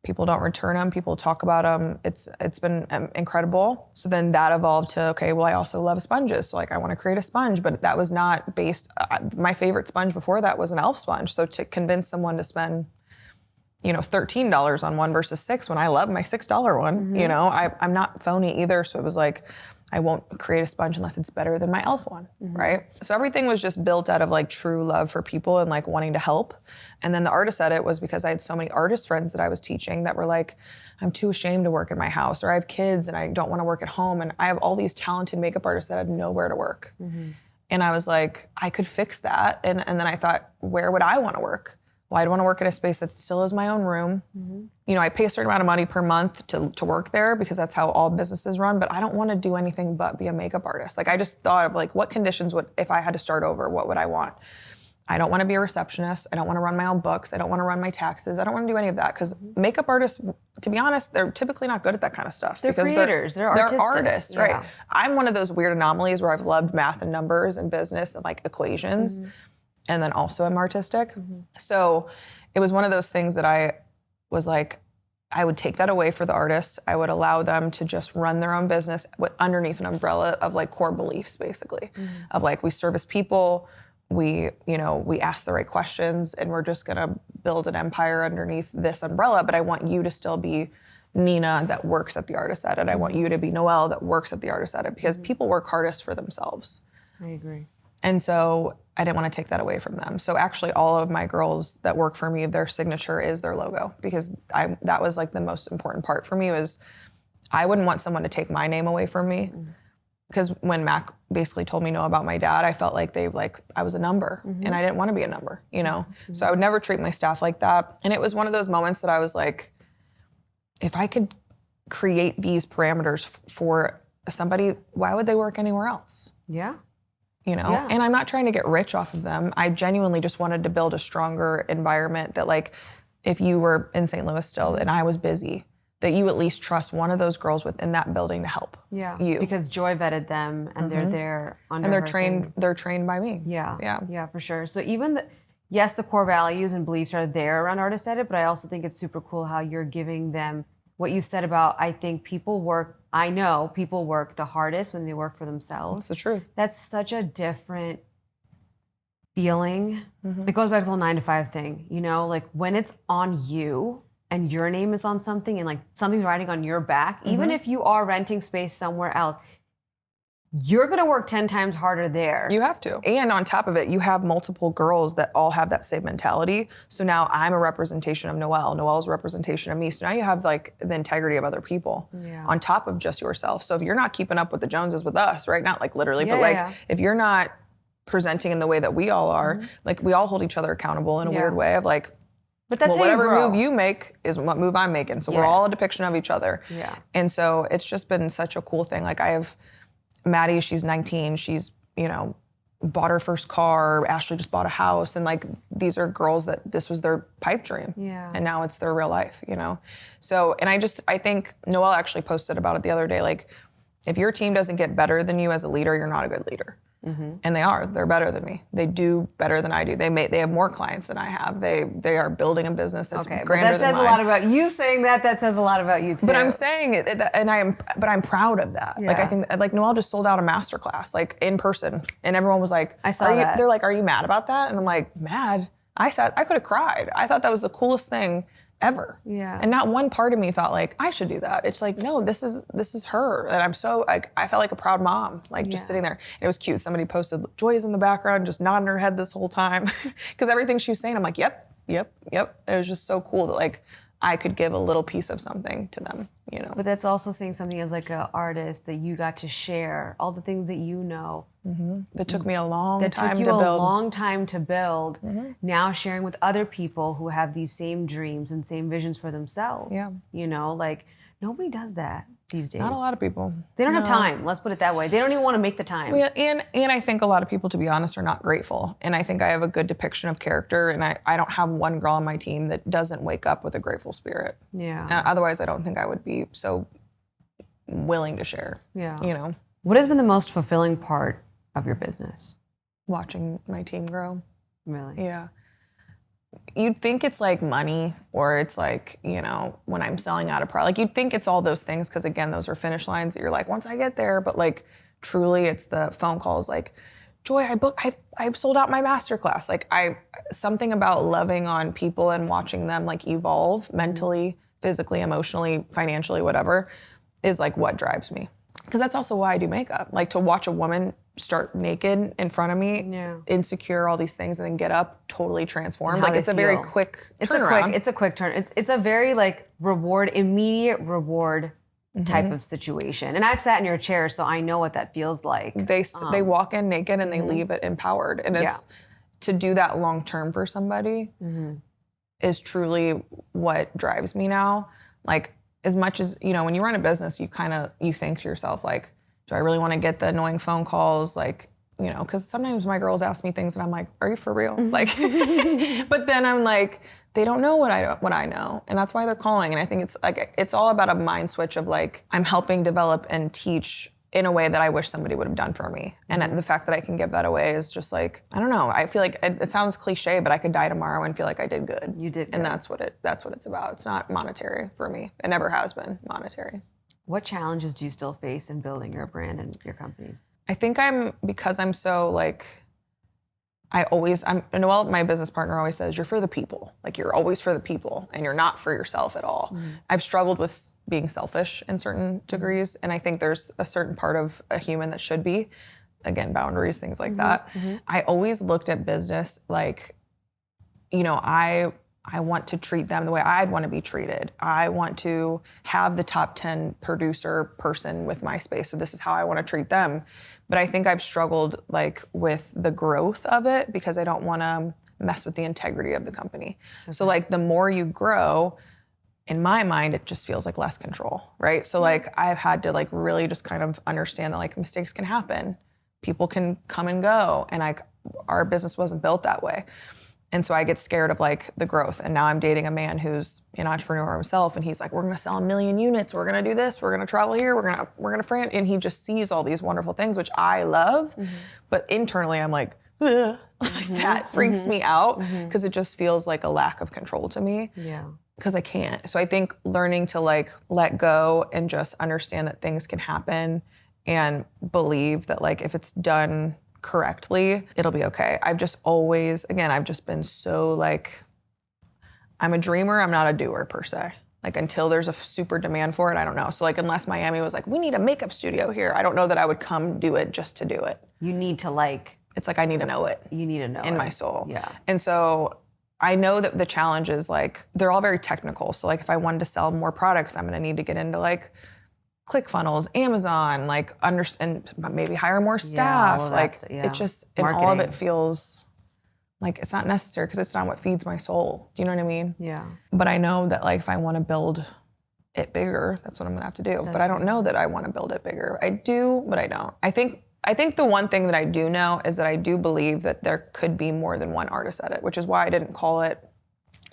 People don't return them. People talk about them. It's been incredible. So then that evolved to, okay, well, I also love sponges. So like I want to create a sponge, but that was not based, my favorite sponge before that was an elf sponge. So to convince someone to spend, $13 on one versus $6 when I love my $6 one, I'm not phony either. So it was like, I won't create a sponge unless it's better than my elf one, right? So everything was just built out of like true love for people and like wanting to help. And then the artist edit was because I had so many artist friends that I was teaching that were like, I'm too ashamed to work in my house, or I have kids and I don't want to work at home. And I have all these talented makeup artists that had nowhere to work. And I was like, I could fix that. And then I thought, where would I want to work? Well, I'd want to work in a space that still is my own room. I pay a certain amount of money per month to work there because that's how all businesses run, but I don't want to do anything but be a makeup artist. Like I just thought of like, what conditions if I had to start over, what would I want? I don't want to be a receptionist. I don't want to run my own books. I don't want to run my taxes. I don't want to do any of that because makeup artists, to be honest, they're typically not good at that kind of stuff. They're creators. They're artistic. They're artists, right? I'm one of those weird anomalies where I've loved math and numbers and business and like equations. And then also I'm artistic. So it was one of those things that I was like, I would take that away for the artists. I would allow them to just run their own business underneath an umbrella of like core beliefs, basically, of like we service people, we ask the right questions, and we're just gonna build an empire underneath this umbrella. But I want you to still be Nina that works at the artist edit. I want you to be Noelle that works at the artist edit because people work hardest for themselves. I agree. And so I didn't want to take that away from them. So actually all of my girls that work for me, their signature is their logo because that was like the most important part for me was I wouldn't want someone to take my name away from me. Because when Mac basically told me no about my dad, I felt like I was a number and I didn't want to be a number, So I would never treat my staff like that. And it was one of those moments that I was like, if I could create these parameters for somebody, why would they work anywhere else? Yeah. Yeah. And I'm not trying to get rich off of them. I genuinely just wanted to build a stronger environment that like, if you were in St. Louis still and I was busy, that you at least trust one of those girls within that building to help you. Because Joy vetted them and they're there under and they're her trained by me. Yeah, for sure. So even yes, the core values and beliefs are there around Artist Edit, but I also think it's super cool how you're giving them what you said about, I think I know people work the hardest when they work for themselves. That's the truth. That's such a different feeling. It goes back to the whole 9 to 5 thing, like when it's on you and your name is on something and like something's riding on your back, even if you are renting space somewhere else, you're going to work 10 times harder there. You have to. And on top of it, you have multiple girls that all have that same mentality. So now I'm a representation of Noelle. Noelle's a representation of me. So now you have like the integrity of other people on top of just yourself. So if you're not keeping up with the Joneses with us, right? Not like literally, but like if you're not presenting in the way that we all are, like we all hold each other accountable in a weird way of like, but that's whatever move you make is what move I'm making. So we're all a depiction of each other. Yeah. And so it's just been such a cool thing. Like I have Maddie, she's 19. She's, you know, bought her first car. Ashley just bought a house. And like, these are girls that this was their pipe dream. Yeah. And now it's their real life, you know? So, and I think Noelle actually posted about it the other day. Like, if your team doesn't get better than you as a leader, you're not a good leader. And they're better than me. They do better than I do. They have more clients than I have. They are building a business that's grander than mine. That says a lot about you saying that. That says a lot about you too. But I'm saying it, and I'm proud of that. Like I think, like Noelle just sold out a masterclass, like in person, and everyone was like, I saw that. They're like, "Are you mad about that?" And I'm like, "Mad?" I could have cried. I thought that was the coolest thing ever. Yeah. And not one part of me thought like, I should do that. It's like, no, this is her. And I'm so, like, I felt like a proud mom, like just sitting there. And it was cute. Somebody posted, Joy's in the background, just nodding her head this whole time. Because everything she was saying, I'm like, yep. It was just so cool that like, I could give a little piece of something to them, you know. But that's also saying something as like an artist that you got to share all the things that you know. That took me a long time to build. That took you a long time to build. Now sharing with other people who have these same dreams and same visions for themselves. Yeah. You know, like nobody does that these days. Not a lot of people. They don't have time. Let's put it that way. They don't even want to make the time. Yeah, and I think a lot of people, to be honest, are not grateful. And I think I have a good depiction of character, and I don't have one girl on my team that doesn't wake up with a grateful spirit. Yeah. And otherwise, I don't think I would be so willing to share. Yeah. You know? What has been the most fulfilling part of your business? Watching my team grow. Really? Yeah. You'd think it's like money, or it's like, you know, when I'm selling out a product, like you'd think it's all those things, because again, those are finish lines that you're like, once I get there, but like truly it's the phone calls like, Joy, I've sold out my masterclass. Like something about loving on people and watching them like evolve mentally, physically, emotionally, financially, whatever, is like what drives me. Because that's also why I do makeup. Like to watch a woman start naked in front of me, insecure, all these things, and then get up totally transformed. Like it's a very quick turnaround. It's a quick turn. It's a very like immediate reward type of situation. And I've sat in your chair, so I know what that feels like. They walk in naked and they leave it empowered. And it's to do that long term for somebody is truly what drives me now. Like as much as, you know, when you run a business, you think to yourself like, do I really want to get the annoying phone calls? Like, you know, because sometimes my girls ask me things and I'm like, are you for real? Like, but then I'm like, they don't know what I know. And that's why they're calling. And I think it's like, it's all about a mind switch of like, I'm helping develop and teach in a way that I wish somebody would have done for me. And the fact that I can give that away is just like, I don't know. I feel like it sounds cliche, but I could die tomorrow and feel like I did good. You did good. And that's what it's about. It's not monetary for me. It never has been monetary. What challenges do you still face in building your brand and your companies? I think because I'm so like, Noelle, my business partner, always says, you're for the people. Like you're always for the people and you're not for yourself at all. I've struggled with being selfish in certain degrees. And I think there's a certain part of a human that should be, again, boundaries, things like that. I always looked at business like, you know, I want to treat them the way I'd want to be treated. I want to have the top 10 producer person with my space. So this is how I want to treat them. But I think I've struggled like with the growth of it because I don't want to mess with the integrity of the company. Okay. So like the more you grow, in my mind, it just feels like less control, right? So like I've had to like really just kind of understand that like mistakes can happen. People can come and go. And like our business wasn't built that way. And so I get scared of like the growth. And now I'm dating a man who's an entrepreneur himself. And he's like, we're going to sell 1 million units. We're going to do this. We're going to travel here. We're going to and he just sees all these wonderful things, which I love. But internally I'm like, ugh. Like that freaks me out because it just feels like a lack of control to me. Yeah. Because I can't. So I think learning to like let go and just understand that things can happen and believe that like if it's done correctly, it'll be okay. I've just been so like, I'm a dreamer, I'm not a doer per se. Like until there's a super demand for it, I don't know. So like unless Miami was like, we need a makeup studio here, I don't know that I would come do it just to do it. You need to like. It's like I need to know it. You need to know in it. my soul. Yeah. And so I know that the challenge is like, they're all very technical. So like if I wanted to sell more products, I'm gonna need to get into like ClickFunnels, Amazon, like understand, maybe hire more staff. It just, and all of it feels like it's not necessary because it's not what feeds my soul. Do you know what I mean? Yeah. But I know that like if I want to build it bigger, that's what I'm gonna have to do. But I don't know that I want to build it bigger. I do, but I don't. I think the one thing that I do know is that I do believe that there could be more than one artist edit, which is why I didn't call it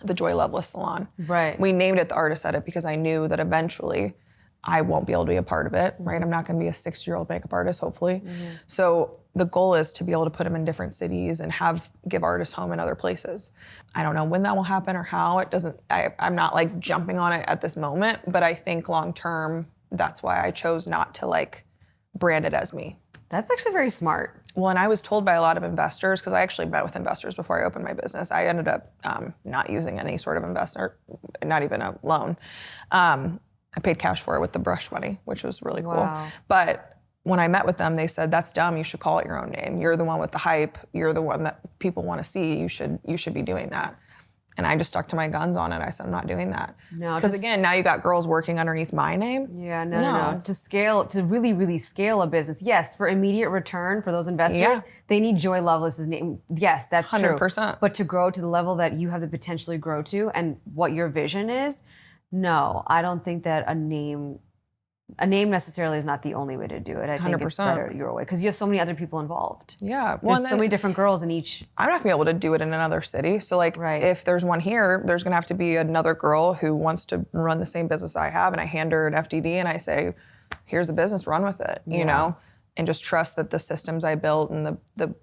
the Joy Loveless Salon. Right. We named it the Artist Edit because I knew that eventually I won't be able to be a part of it, right? I'm not gonna be a 6-year-old makeup artist, hopefully. So the goal is to be able to put them in different cities and give artists home in other places. I don't know when that will happen or how. I'm not like jumping on it at this moment, but I think long term, that's why I chose not to like brand it as me. That's actually very smart. Well, and I was told by a lot of investors, because I actually met with investors before I opened my business. I ended up not using any sort of investor, not even a loan. I paid cash for it with the brush money, which was really cool. Wow. But when I met with them, they said, that's dumb, you should call it your own name. You're the one with the hype, you're the one that people want to see, you should be doing that. And I just stuck to my guns on it. I said, I'm not doing that. No, because again, now you got girls working underneath my name. Yeah, no. To really, really scale a business, yes, for immediate return for those investors, they need Joy Loveless's name. Yes, that's 100%. True. But to grow to the level that you have the potentially grow to and what your vision is, no, I don't think that a name necessarily is not the only way to do it. I think 100%. it's better your way because you have so many other people involved. Yeah. Well, there's so many different girls in each. I'm not gonna be able to do it in another city. So like if there's one here, there's gonna have to be another girl who wants to run the same business I have, and I hand her an FDD and I say, here's the business, run with it, you know? And just trust that the systems I built and the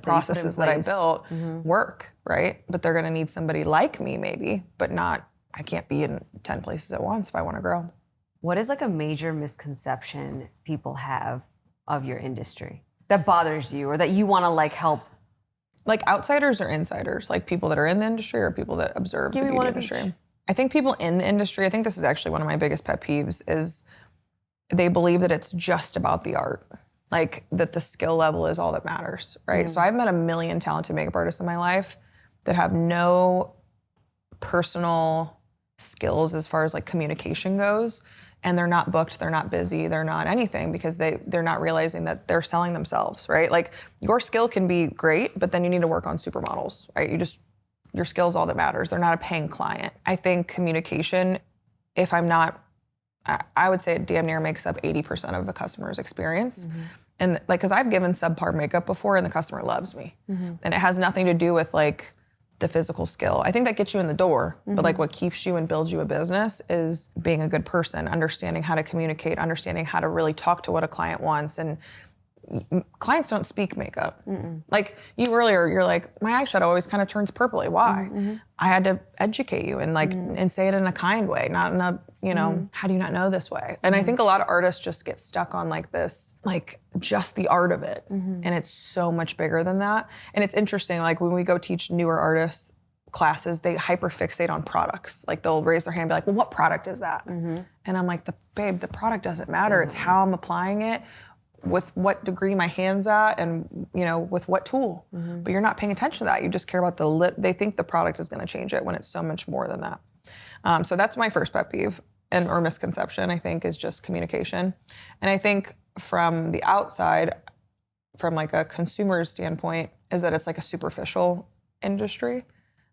processes that I built work, right? But they're gonna need somebody like me maybe, but not, I can't be in 10 places at once if I wanna grow. What is like a major misconception people have of your industry that bothers you or that you want to like help? Like outsiders or insiders? Like people that are in the industry or people that observe the beauty industry? I think people in the industry, I think this is actually one of my biggest pet peeves, is they believe that it's just about the art. Like that the skill level is all that matters, right? So I've met a million talented makeup artists in my life that have no personal skills as far as like communication goes. And they're not booked, they're not busy, they're not anything because they're not realizing that they're selling themselves, right? Like your skill can be great, but then you need to work on supermodels, right? Your skill's all that matters. They're not a paying client. I think communication, if I'm not, I would say it damn near makes up 80% of the customer's experience. And like, cause I've given subpar makeup before and the customer loves me. And it has nothing to do with like, the physical skill. I think that gets you in the door, but like what keeps you and builds you a business is being a good person, understanding how to communicate, understanding how to really talk to what a client wants. And clients don't speak makeup. Like you earlier, you're like, my eyeshadow always kind of turns purpley. Why? I had to educate you and like, and say it in a kind way, not in a, you know, how do you not know this way? And I think a lot of artists just get stuck on like this, like just the art of it. And it's so much bigger than that. And it's interesting, like when we go teach newer artists classes, they hyperfixate on products. Like they'll raise their hand and be like, well, what product is that? And I'm like, babe, the product doesn't matter. It's how I'm applying it, with what degree my hand's at, and you know, with what tool. But you're not paying attention to that. You just care about they think the product is gonna change it when it's so much more than that. So that's my first pet peeve or misconception, I think, is just communication. And I think from the outside, from like a consumer's standpoint, is that it's like a superficial industry.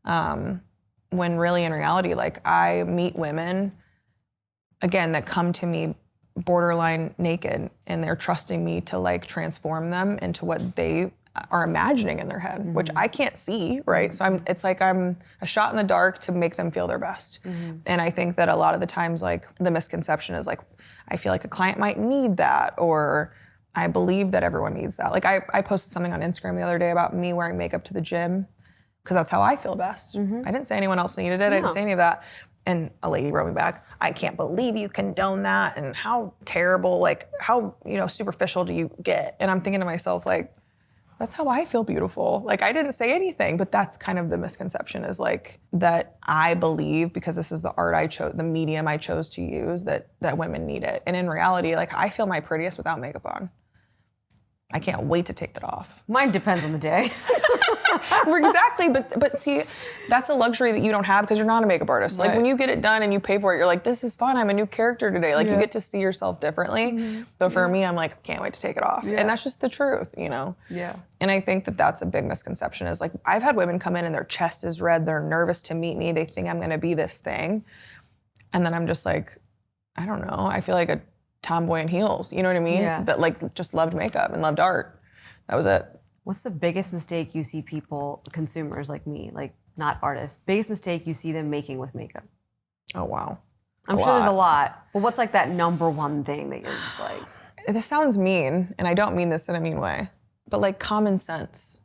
When really in reality, like I meet women, again, that come to me borderline naked and they're trusting me to like transform them into what they are imagining in their head, which I can't see, right? So it's like I'm a shot in the dark to make them feel their best. And I think that a lot of the times, like the misconception is like, I feel like a client might need that, or I believe that everyone needs that. Like I posted something on Instagram the other day about me wearing makeup to the gym because that's how I feel best. I didn't say anyone else needed it. I didn't say any of that. And a lady wrote me back, I can't believe you condone that, and how terrible, like how, you know, superficial do you get? And I'm thinking to myself, like, that's how I feel beautiful. Like I didn't say anything, but that's kind of the misconception is like that I believe because this is the art I chose, the medium I chose to use that women need it. And in reality, like I feel my prettiest without makeup on. I can't wait to take that off. Mine depends on the day. Exactly, but see, that's a luxury that you don't have because you're not a makeup artist. Like when you get it done and you pay for it, you're like, this is fun. I'm a new character today. Like you get to see yourself differently. So for me, I'm like, can't wait to take it off. And that's just the truth, you know? Yeah. And I think that that's a big misconception is like, I've had women come in and their chest is red. They're nervous to meet me. They think I'm going to be this thing. And then I'm just like, I don't know. I feel like a tomboy in heels. You know what I mean? Yeah. That like just loved makeup and loved art. That was it. What's the biggest mistake you see people, consumers like me, like not artists, biggest mistake you see them making with makeup? Oh, wow. I'm sure there's a lot. But what's like that number one thing that you're just like? This sounds mean, and I don't mean this in a mean way, but like common sense.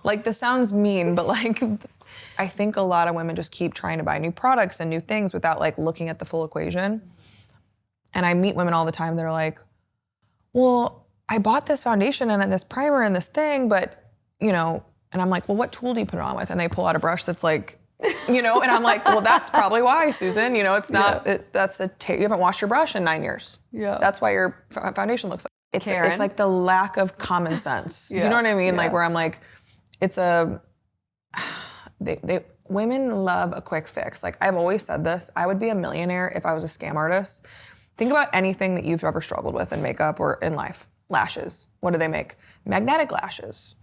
Like this sounds mean, but like I think a lot of women just keep trying to buy new products and new things without like looking at the full equation. And I meet women all the time, they're like, well, I bought this foundation and this primer and this thing, but, you know, and I'm like, well, what tool do you put it on with? And they pull out a brush that's like, you know, and I'm like, well, that's probably why, Susan. You know, it's not, you haven't washed your brush in 9 years. Yeah. That's why your foundation looks like, it's like the lack of common sense. Do you know what I mean? Yeah. Like where I'm like, women love a quick fix. Like I've always said this, I would be a millionaire if I was a scam artist. Think about anything that you've ever struggled with in makeup or in life. Lashes, what do they make? Magnetic lashes,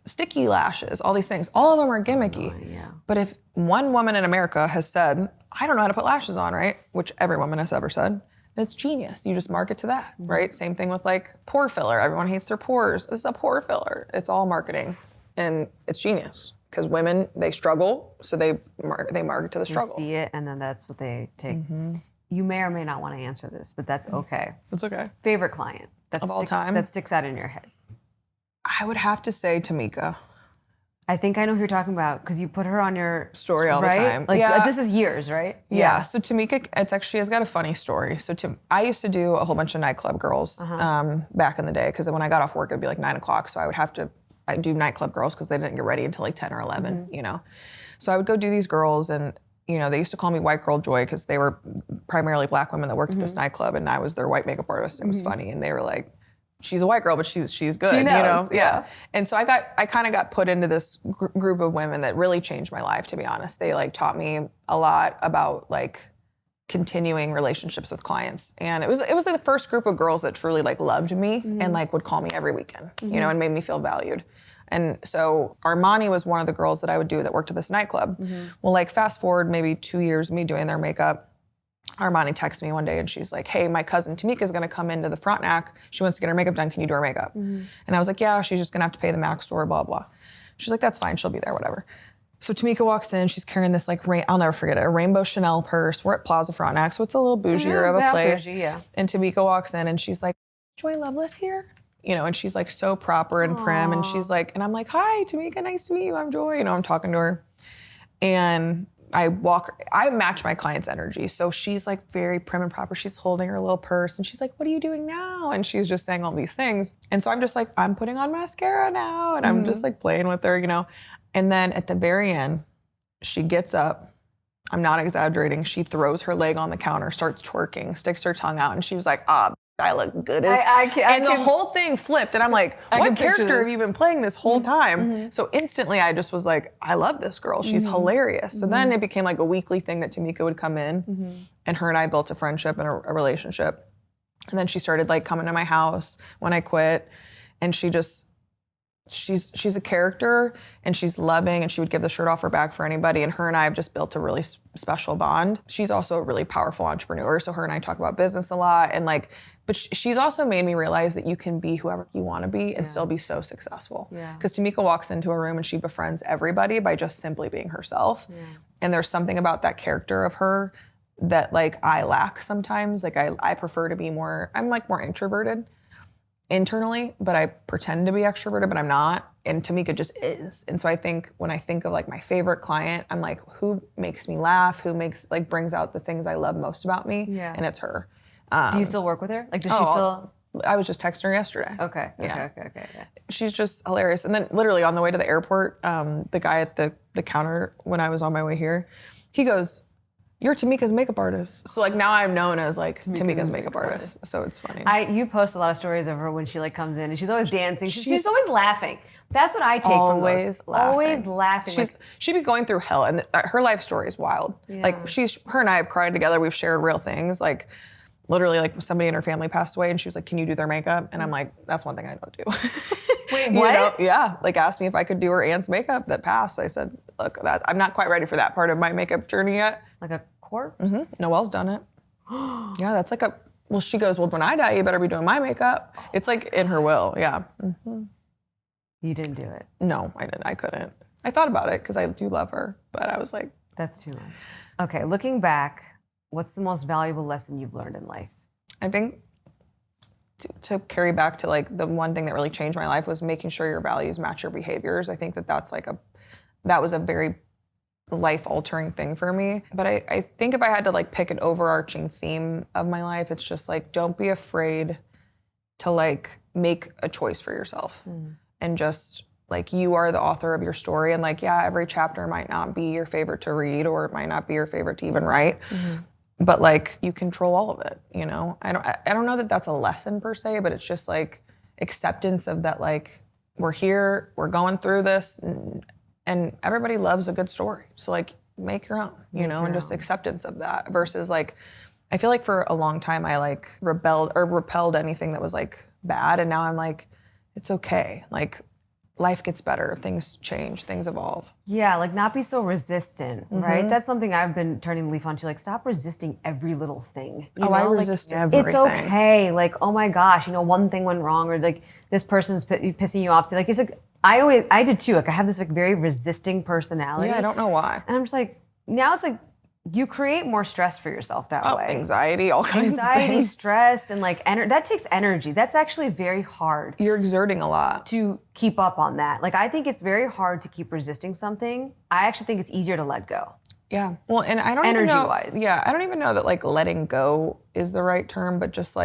sticky lashes, all these things. All of them are gimmicky. Yeah. But if one woman in America has said, I don't know how to put lashes on, right? Which every woman has ever said, then it's genius. You just market to that, right? Same thing with like pore filler. Everyone hates their pores. This is a pore filler. It's all marketing and it's genius because women, they struggle, so they market to the struggle. They see it and then that's what they take. Mm-hmm. You may or may not want to answer this, but that's okay. It's okay. Favorite client of all time? That sticks out in your head. I would have to say Tamika. I think I know who you're talking about because you put her on your story all the time. Like this is years, right? Yeah. So Tamika, she has got a funny story. So I used to do a whole bunch of nightclub girls back in the day because when I got off work, it'd be like 9 o'clock. So I'd do nightclub girls because they didn't get ready until like 10 or 11, you know? So I would go do these girls and you know, they used to call me White Girl Joy because they were primarily black women that worked at this nightclub and I was their white makeup artist. It was funny. And they were like, she's a white girl, but she's good, she knows, you know? Yeah. And so I kind of got put into this group of women that really changed my life, to be honest. They like taught me a lot about like continuing relationships with clients. And it was like the first group of girls that truly like loved me and like would call me every weekend, you know, and made me feel valued. And so Armani was one of the girls that I would do that worked at this nightclub. Well, like fast forward maybe 2 years of me doing their makeup, Armani texts me one day and she's like, hey, my cousin Tamika is gonna come into the Frontenac. She wants to get her makeup done. Can you do her makeup? And I was like, yeah, she's just gonna have to pay the Mac store, blah, blah. She's like, that's fine, she'll be there, whatever. So Tamika walks in, she's carrying this like, I'll never forget it, a rainbow Chanel purse. We're at Plaza Frontenac, so it's a little bougier of a place. Bougie, yeah. And Tamika walks in and she's like, Joy Loveless here? You know, and she's like so proper and prim. And she's like, and I'm like, hi, Tamika, nice to meet you. I'm Joy. You know, I'm talking to her. And I match my client's energy. So she's like very prim and proper. She's holding her little purse and she's like, what are you doing now? And she's just saying all these things. And so I'm just like, I'm putting on mascara now. And I'm just like playing with her, you know. And then at the very end, she gets up. I'm not exaggerating. She throws her leg on the counter, starts twerking, sticks her tongue out. And she was like, I look good as... the whole thing flipped. And I'm like, what character have you been playing this whole time? So instantly I just was like, I love this girl. She's hilarious. So then it became like a weekly thing that Tamika would come in and her and I built a friendship and a relationship. And then she started like coming to my house when I quit. And she's a character and she's loving and she would give the shirt off her back for anybody. And her and I have just built a really special bond. She's also a really powerful entrepreneur. So her and I talk about business a lot and like, but she's also made me realize that you can be whoever you want to be and still be so successful. Because Tamika walks into a room and she befriends everybody by just simply being herself. And there's something about that character of her that like I lack sometimes. Like I prefer to be I'm like more introverted internally, but I pretend to be extroverted, but I'm not. And Tamika just is. And so I think when I think of like my favorite client, I'm like, who makes me laugh? Who brings out the things I love most about me? And it's her. Do you still work with her? Like, does she still? I was just texting her yesterday. Okay. Yeah. Okay. She's just hilarious. And then literally on the way to the airport, the guy at the counter when I was on my way here, he goes, "You're Tamika's makeup artist." So like now I'm known as like Tamika's makeup artist. So it's funny. You post a lot of stories of her when she like comes in and she's always dancing. She's always laughing. That's what I take from those. Always laughing. She'd be going through hell, and her life story is wild. Yeah. Like her and I have cried together. We've shared real things. Like literally, like somebody in her family passed away, and she was like, "Can you do their makeup?" And I'm like, "That's one thing I don't do." Wait, what? Yeah. Like asked me if I could do her aunt's makeup that passed. I said, "Look, I'm not quite ready for that part of my makeup journey yet." Like a corpse? Mm-hmm. Noelle's done it. Yeah, that's like well, she goes, "Well, when I die, you better be doing my makeup." It's like in her will. Yeah. Mm-hmm. You didn't do it? No, I didn't. I couldn't. I thought about it because I do love her, but I was like, that's too much. Okay, looking back, what's the most valuable lesson you've learned in life? I think to carry back to like the one thing that really changed my life was making sure your values match your behaviors. I think that was a very life-altering thing for me. But I think if I had to like pick an overarching theme of my life, it's just like, don't be afraid to like make a choice for yourself. And just like, you are the author of your story. And like, yeah, every chapter might not be your favorite to read, or it might not be your favorite to even write. But like, you control all of it, you know? I don't know that that's a lesson per se, but it's just like acceptance of that, like, we're here, we're going through this, and everybody loves a good story. So like, make your own, you know, and just acceptance of that versus like, I feel like for a long time I like repelled anything that was like bad. And now I'm like, it's okay. Like, life gets better, things change, things evolve. Yeah, like not be so resistant, right? That's something I've been turning the leaf on to, like stop resisting every little thing. You know? I resist everything. It's okay. Like, oh my gosh, you know, one thing went wrong, or like this person's pissing you off. So like, it's like, I did too. Like I have this like very resisting personality. Yeah, I don't know why. And I'm just like, now it's like, you create more stress for yourself that way. Anxiety, all kinds of things. Stress, and like that takes energy. That's actually very hard. You're exerting a lot to keep up on that. Like I think it's very hard to keep resisting something. I actually think it's easier to let go. Yeah. Well, and I don't energy-wise. Yeah, I don't even know that like letting go is the right term, but just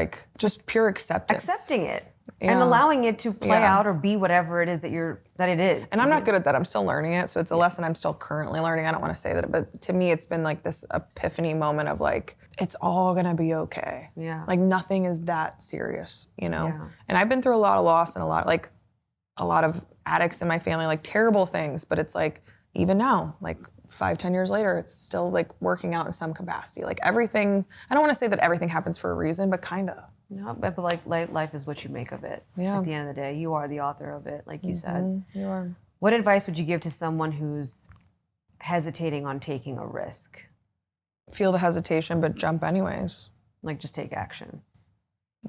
pure acceptance. Accepting it. Yeah. And allowing it to play out or be whatever it is that it is. And I'm not good at that. I'm still learning it. So it's a lesson I'm still currently learning. I don't want to say that, but to me, it's been like this epiphany moment of like, it's all going to be okay. Yeah. Like nothing is that serious, you know? Yeah. And I've been through a lot of loss and a lot of addicts in my family, like terrible things. But it's like, even now, like 5-10 years later, it's still like working out in some capacity. Like everything, I don't want to say that everything happens for a reason, but kind of. No, but like life is what you make of it. Yeah. At the end of the day, you are the author of it, like you said. You are. What advice would you give to someone who's hesitating on taking a risk? Feel the hesitation, but jump anyways. Like just take action.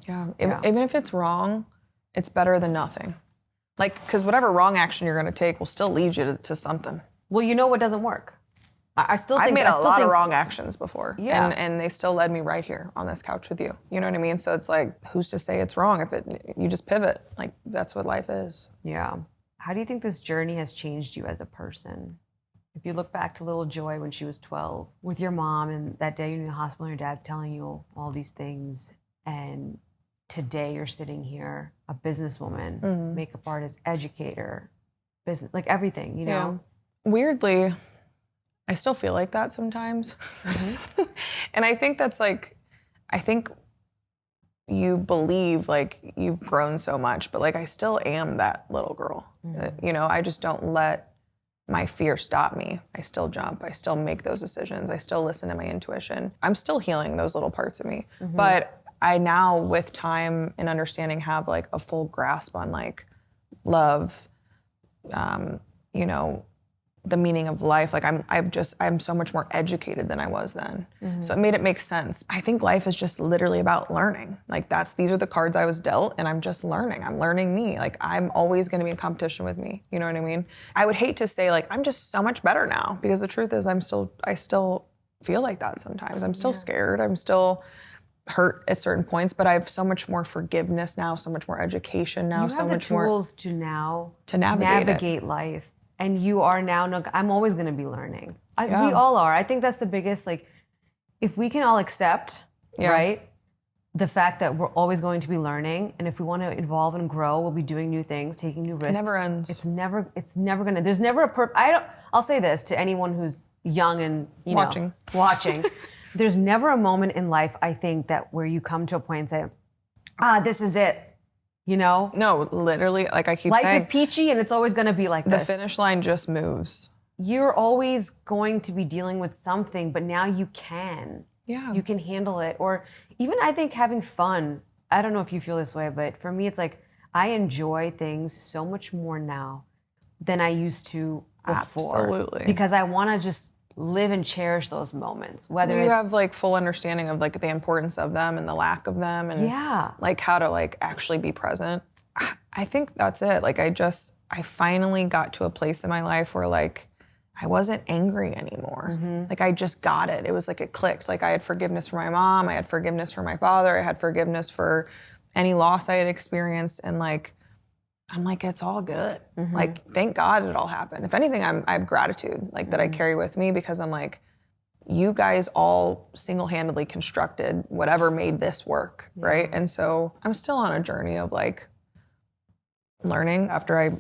Yeah. Even if it's wrong, it's better than nothing. Like, because whatever wrong action you're going to take will still lead you to something. Well, you know what doesn't work. I've made a lot of wrong actions before. Yeah. And they still led me right here on this couch with you. You know what I mean? So it's like, who's to say it's wrong? You just pivot. Like, that's what life is. Yeah. How do you think this journey has changed you as a person? If you look back to little Joy when she was 12, with your mom, and that day you're in the hospital and your dad's telling you all these things, and today you're sitting here, a businesswoman, makeup artist, educator, business, like everything, you know? Yeah. Weirdly, I still feel like that sometimes. And I think that's like, I think you believe like you've grown so much, but like I still am that little girl. You know, I just don't let my fear stop me. I still jump. I still make those decisions. I still listen to my intuition. I'm still healing those little parts of me. But I now, with time and understanding, have like a full grasp on like love, you know, the meaning of life. Like I'm so much more educated than I was then. So it made it make sense. I think life is just literally about learning. Like these are the cards I was dealt, and I'm just learning. I'm learning me. Like I'm always gonna be in competition with me. You know what I mean? I would hate to say like, I'm just so much better now, because the truth is I still feel like that sometimes. I'm still scared. I'm still hurt at certain points, but I have so much more forgiveness now, so much more education now, so much more tools to now navigate life. And you are now, I'm always going to be learning. We all are. I think that's the biggest, like, if we can all accept, right, the fact that we're always going to be learning, and if we want to evolve and grow, we'll be doing new things, taking new risks. It never ends. It's never gonna. There's never I'll say this to anyone who's young and watching. There's never a moment in life, I think, that where you come to a point and say, this is it. No, literally, like I keep saying, saying, life is peachy, and it's always gonna be like this. The finish line just moves. You're always going to be dealing with something, but now you can. Yeah. You can handle it. Or even I think having fun. I don't know if you feel this way, but for me, it's like I enjoy things so much more now than I used to before. Absolutely. Because I want to just live and cherish those moments. Whether you have like full understanding of like the importance of them and the lack of them and like how to like actually be present. I think that's it. Like I finally got to a place in my life where like I wasn't angry anymore. Mm-hmm. Like I just got it. It was like it clicked. Like I had forgiveness for my mom. I had forgiveness for my father. I had forgiveness for any loss I had experienced. And like, I'm like, it's all good. Mm-hmm. Like, thank God it all happened. If anything, I have gratitude like that I carry with me because I'm like, you guys all single-handedly constructed whatever made this work, right? And so I'm still on a journey of like learning. After I,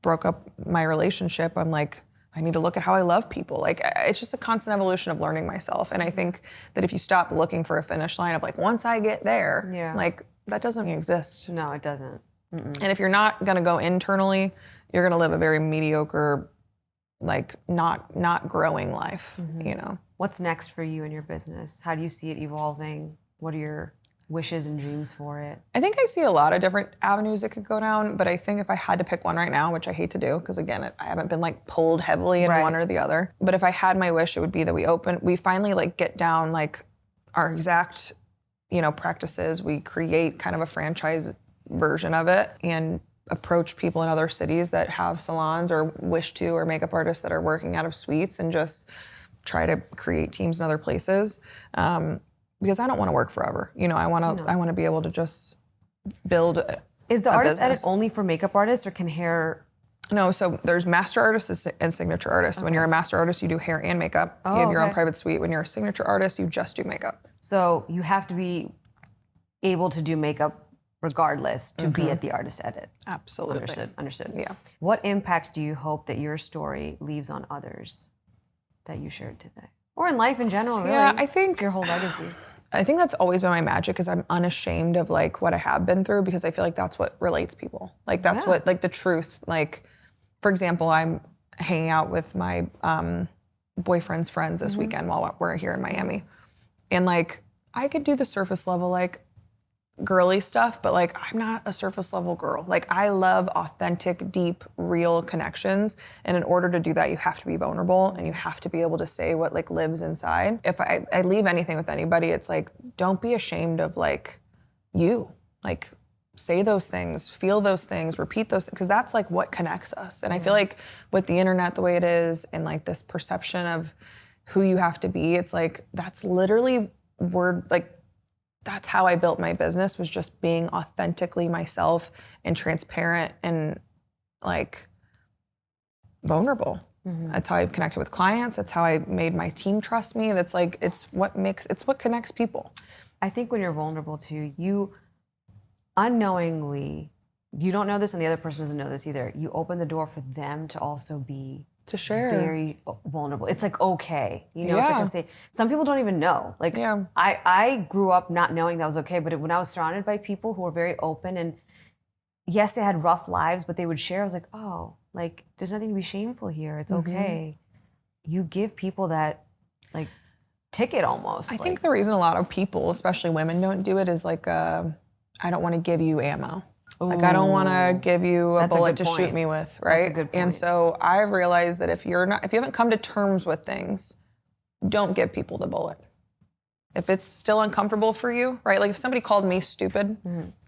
broke up my relationship, I'm like, I need to look at how I love people. Like, it's just a constant evolution of learning myself. And I think that if you stop looking for a finish line of like, once I get there, like that doesn't exist. No, it doesn't. Mm-mm. And if you're not gonna go internally, you're gonna live a very mediocre, like not growing life, What's next for you in your business? How do you see it evolving? What are your wishes and dreams for it? I think I see a lot of different avenues it could go down, but I think if I had to pick one right now, which I hate to do, because again, I haven't been like pulled heavily in one or the other, but if I had my wish, it would be that we finally like get down like our exact, practices. We create kind of a franchise version of it and approach people in other cities that have salons or wish to, or makeup artists that are working out of suites and just try to create teams in other places. Because I don't want to work forever. I want to be able to just build Is the artist edit only for makeup artists or can hair? No, so there's master artists and signature artists. Okay. When you're a master artist, you do hair and makeup. You have your own private suite. When you're a signature artist, you just do makeup. So you have to be able to do makeup regardless to be at the artist edit. Absolutely. Understood. Yeah. What impact do you hope that your story leaves on others that you shared today? Or in life in general, really? Yeah, I think your whole legacy. I think that's always been my magic, is I'm unashamed of like what I have been through, because I feel like that's what relates people. Like that's what, like the truth. Like, for example, I'm hanging out with my boyfriend's friends this weekend while we're here in Miami. And like, I could do the surface level, like girly stuff, but like, I'm not a surface level girl. Like I love authentic, deep, real connections. And in order to do that, you have to be vulnerable and you have to be able to say what like lives inside. If I leave anything with anybody, it's like, don't be ashamed of like you, like say those things, feel those things, repeat those things, because that's like what connects us. And I feel like with the internet the way it is, and like this perception of who you have to be, it's like, that's literally that's how I built my business, was just being authentically myself and transparent and like vulnerable. That's how I connected with clients. That's how I made my team trust me. That's like, it's what connects people. I think when you're vulnerable too, you unknowingly, you don't know this and the other person doesn't know this either, you open the door for them to also be to share. Very vulnerable. It's like, okay. It's like some people don't even know. Like I grew up not knowing that was okay, but when I was surrounded by people who were very open, and yes, they had rough lives, but they would share, I was like, oh, like there's nothing to be shameful here. It's okay. You give people that like ticket almost. I think the reason a lot of people, especially women, don't do it is like, I don't want to give you ammo. Like I don't want to give you a bullet to shoot me with, right? That's a good point. And so I've realized that if you haven't come to terms with things, don't give people the bullet. If it's still uncomfortable for you, right? Like if somebody called me stupid,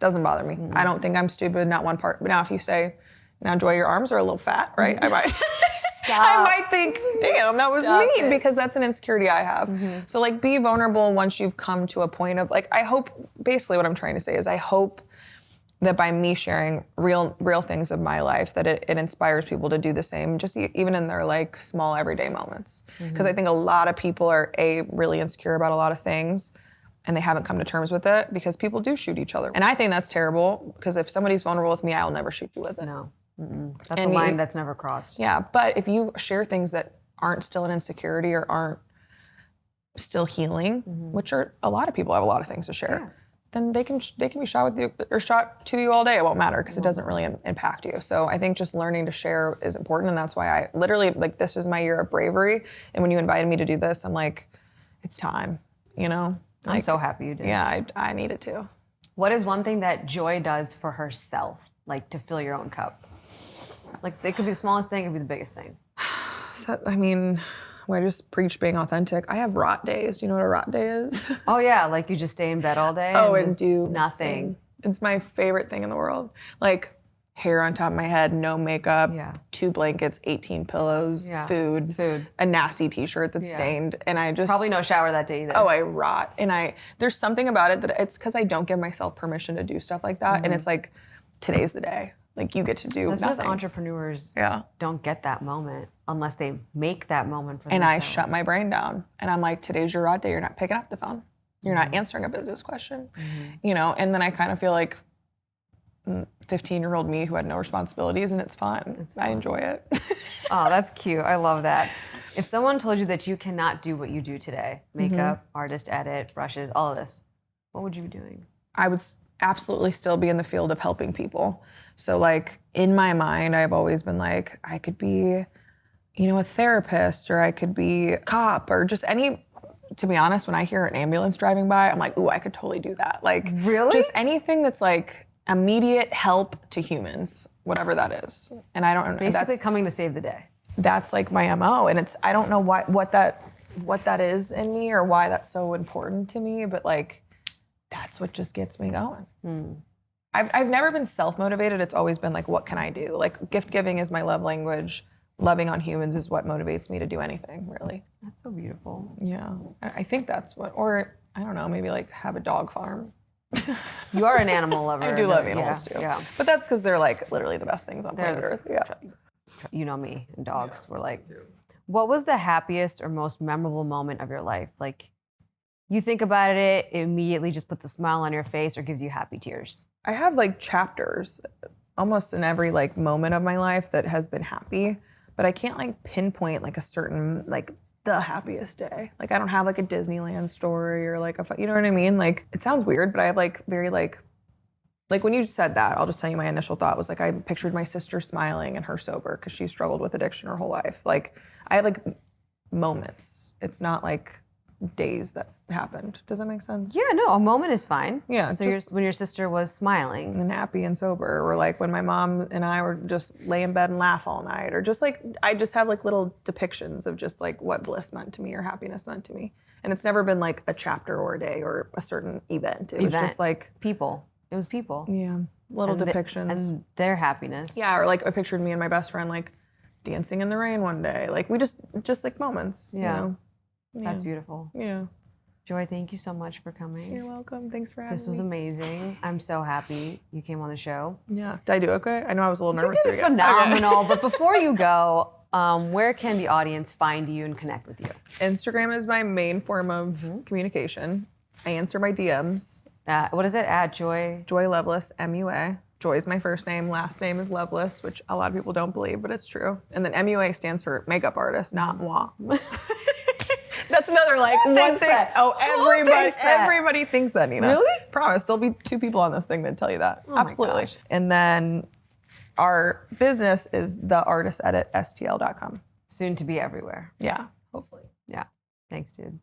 doesn't bother me. I don't think I'm stupid, not one part. But now if you say, now Joy, your arms are a little fat, right? I might I might think, damn, that was mean, because that's an insecurity I have. So like be vulnerable once you've come to a point of like, I hope, basically what I'm trying to say is I hope that by me sharing real things of my life, that it inspires people to do the same, just even in their like small everyday moments. Because I think a lot of people are really insecure about a lot of things, and they haven't come to terms with it because people do shoot each other. And I think that's terrible because if somebody's vulnerable with me, I'll never shoot you with it. No. That's a line that's never crossed. Yeah, but if you share things that aren't still an insecurity or aren't still healing, which are a lot of people have a lot of things to share, then they can be shot with you or shot to you all day. It won't matter because it doesn't really impact you. So I think just learning to share is important, and that's why I literally like this is my year of bravery. And when you invited me to do this, I'm like, it's time. You know, I'm so happy you did. Yeah, I needed to. What is one thing that Joy does for herself, like to fill your own cup? Like it could be the smallest thing, it could be the biggest thing. So, I mean, I just preach being authentic. I have rot days. Do you know what a rot day is? Oh yeah, like you just stay in bed all day and do nothing. It's my favorite thing in the world. Like hair on top of my head, no makeup, 2 blankets, 18 pillows, food, a nasty t-shirt that's stained, and I just... Probably no shower that day either. Oh, I rot. And there's something about it that it's because I don't give myself permission to do stuff like that, and it's like, today's the day. Like you get to do That's nothing. because entrepreneurs don't get that moment unless they make that moment for and themselves. I shut my brain down, and I'm like, today's your rot day. You're not picking up the phone. You're not answering a business question, you know? And then I kind of feel like 15-year-old me who had no responsibilities, and it's fun. I enjoy it. Oh, that's cute. I love that. If someone told you that you cannot do what you do today, makeup, artist, edit, brushes, all of this, what would you be doing? I would absolutely still be in the field of helping people. So like in my mind, I've always been like, I could be, you know, a therapist, or I could be a cop, or just to be honest, when I hear an ambulance driving by, I'm like, ooh, I could totally do that. Like really? Just anything that's like immediate help to humans, whatever that is. And I don't know. Basically coming to save the day. That's like my MO. And I don't know what that is in me or why that's so important to me, but like, that's what just gets me going. I've never been self-motivated. It's always been like, what can I do? Like gift giving is my love language. Loving on humans is what motivates me to do anything, really. That's so beautiful. Yeah, I think that's or I don't know, maybe like have a dog farm. You are an animal lover. I do love animals too. Yeah. But that's because they're like literally the best things on planet Earth. Yeah. You know me, and dogs were like, what was the happiest or most memorable moment of your life? Like, you think about it immediately just puts a smile on your face or gives you happy tears. I have like chapters almost in every like moment of my life that has been happy, but I can't like pinpoint like a certain like the happiest day. Like I don't have like a Disneyland story or like you know what I mean? Like it sounds weird, but I have like very like when you said that, I'll just tell you my initial thought was like I pictured my sister smiling and her sober because she struggled with addiction her whole life. Like I have like moments. It's not like days that happened. Does that make sense? Yeah, no, a moment is fine. Yeah. So when your sister was smiling. And happy and sober, or like when my mom and I were just lay in bed and laugh all night, or just like, I just have like little depictions of just like what bliss meant to me or happiness meant to me. And it's never been like a chapter or a day or a certain event. It was just like. People. It was people. Yeah. Little depictions. And their happiness. Yeah, or like I pictured me and my best friend like dancing in the rain one day. Like we just like moments, you know? That's beautiful. Yeah. Joy, thank you so much for coming. You're welcome. Thanks for having me. This was amazing. I'm so happy you came on the show. Yeah. Did I do okay? I know I was a little nervous. You did phenomenal. But before you go, where can the audience find you and connect with you? Instagram is my main form of communication. I answer my DMs. What is it? At Joy? Joy Loveless, MUA. Joy is my first name. Last name is Loveless, which a lot of people don't believe, but it's true. And then MUA stands for makeup artist, not moi. That's another like one thing. Oh, everybody thinks that, Nina. Really? Promise. There'll be 2 people on this thing that tell you that. Oh absolutely. My gosh. And then our business is theartistedit.stl.com. Soon to be everywhere. Yeah, hopefully. Yeah. Thanks, dude.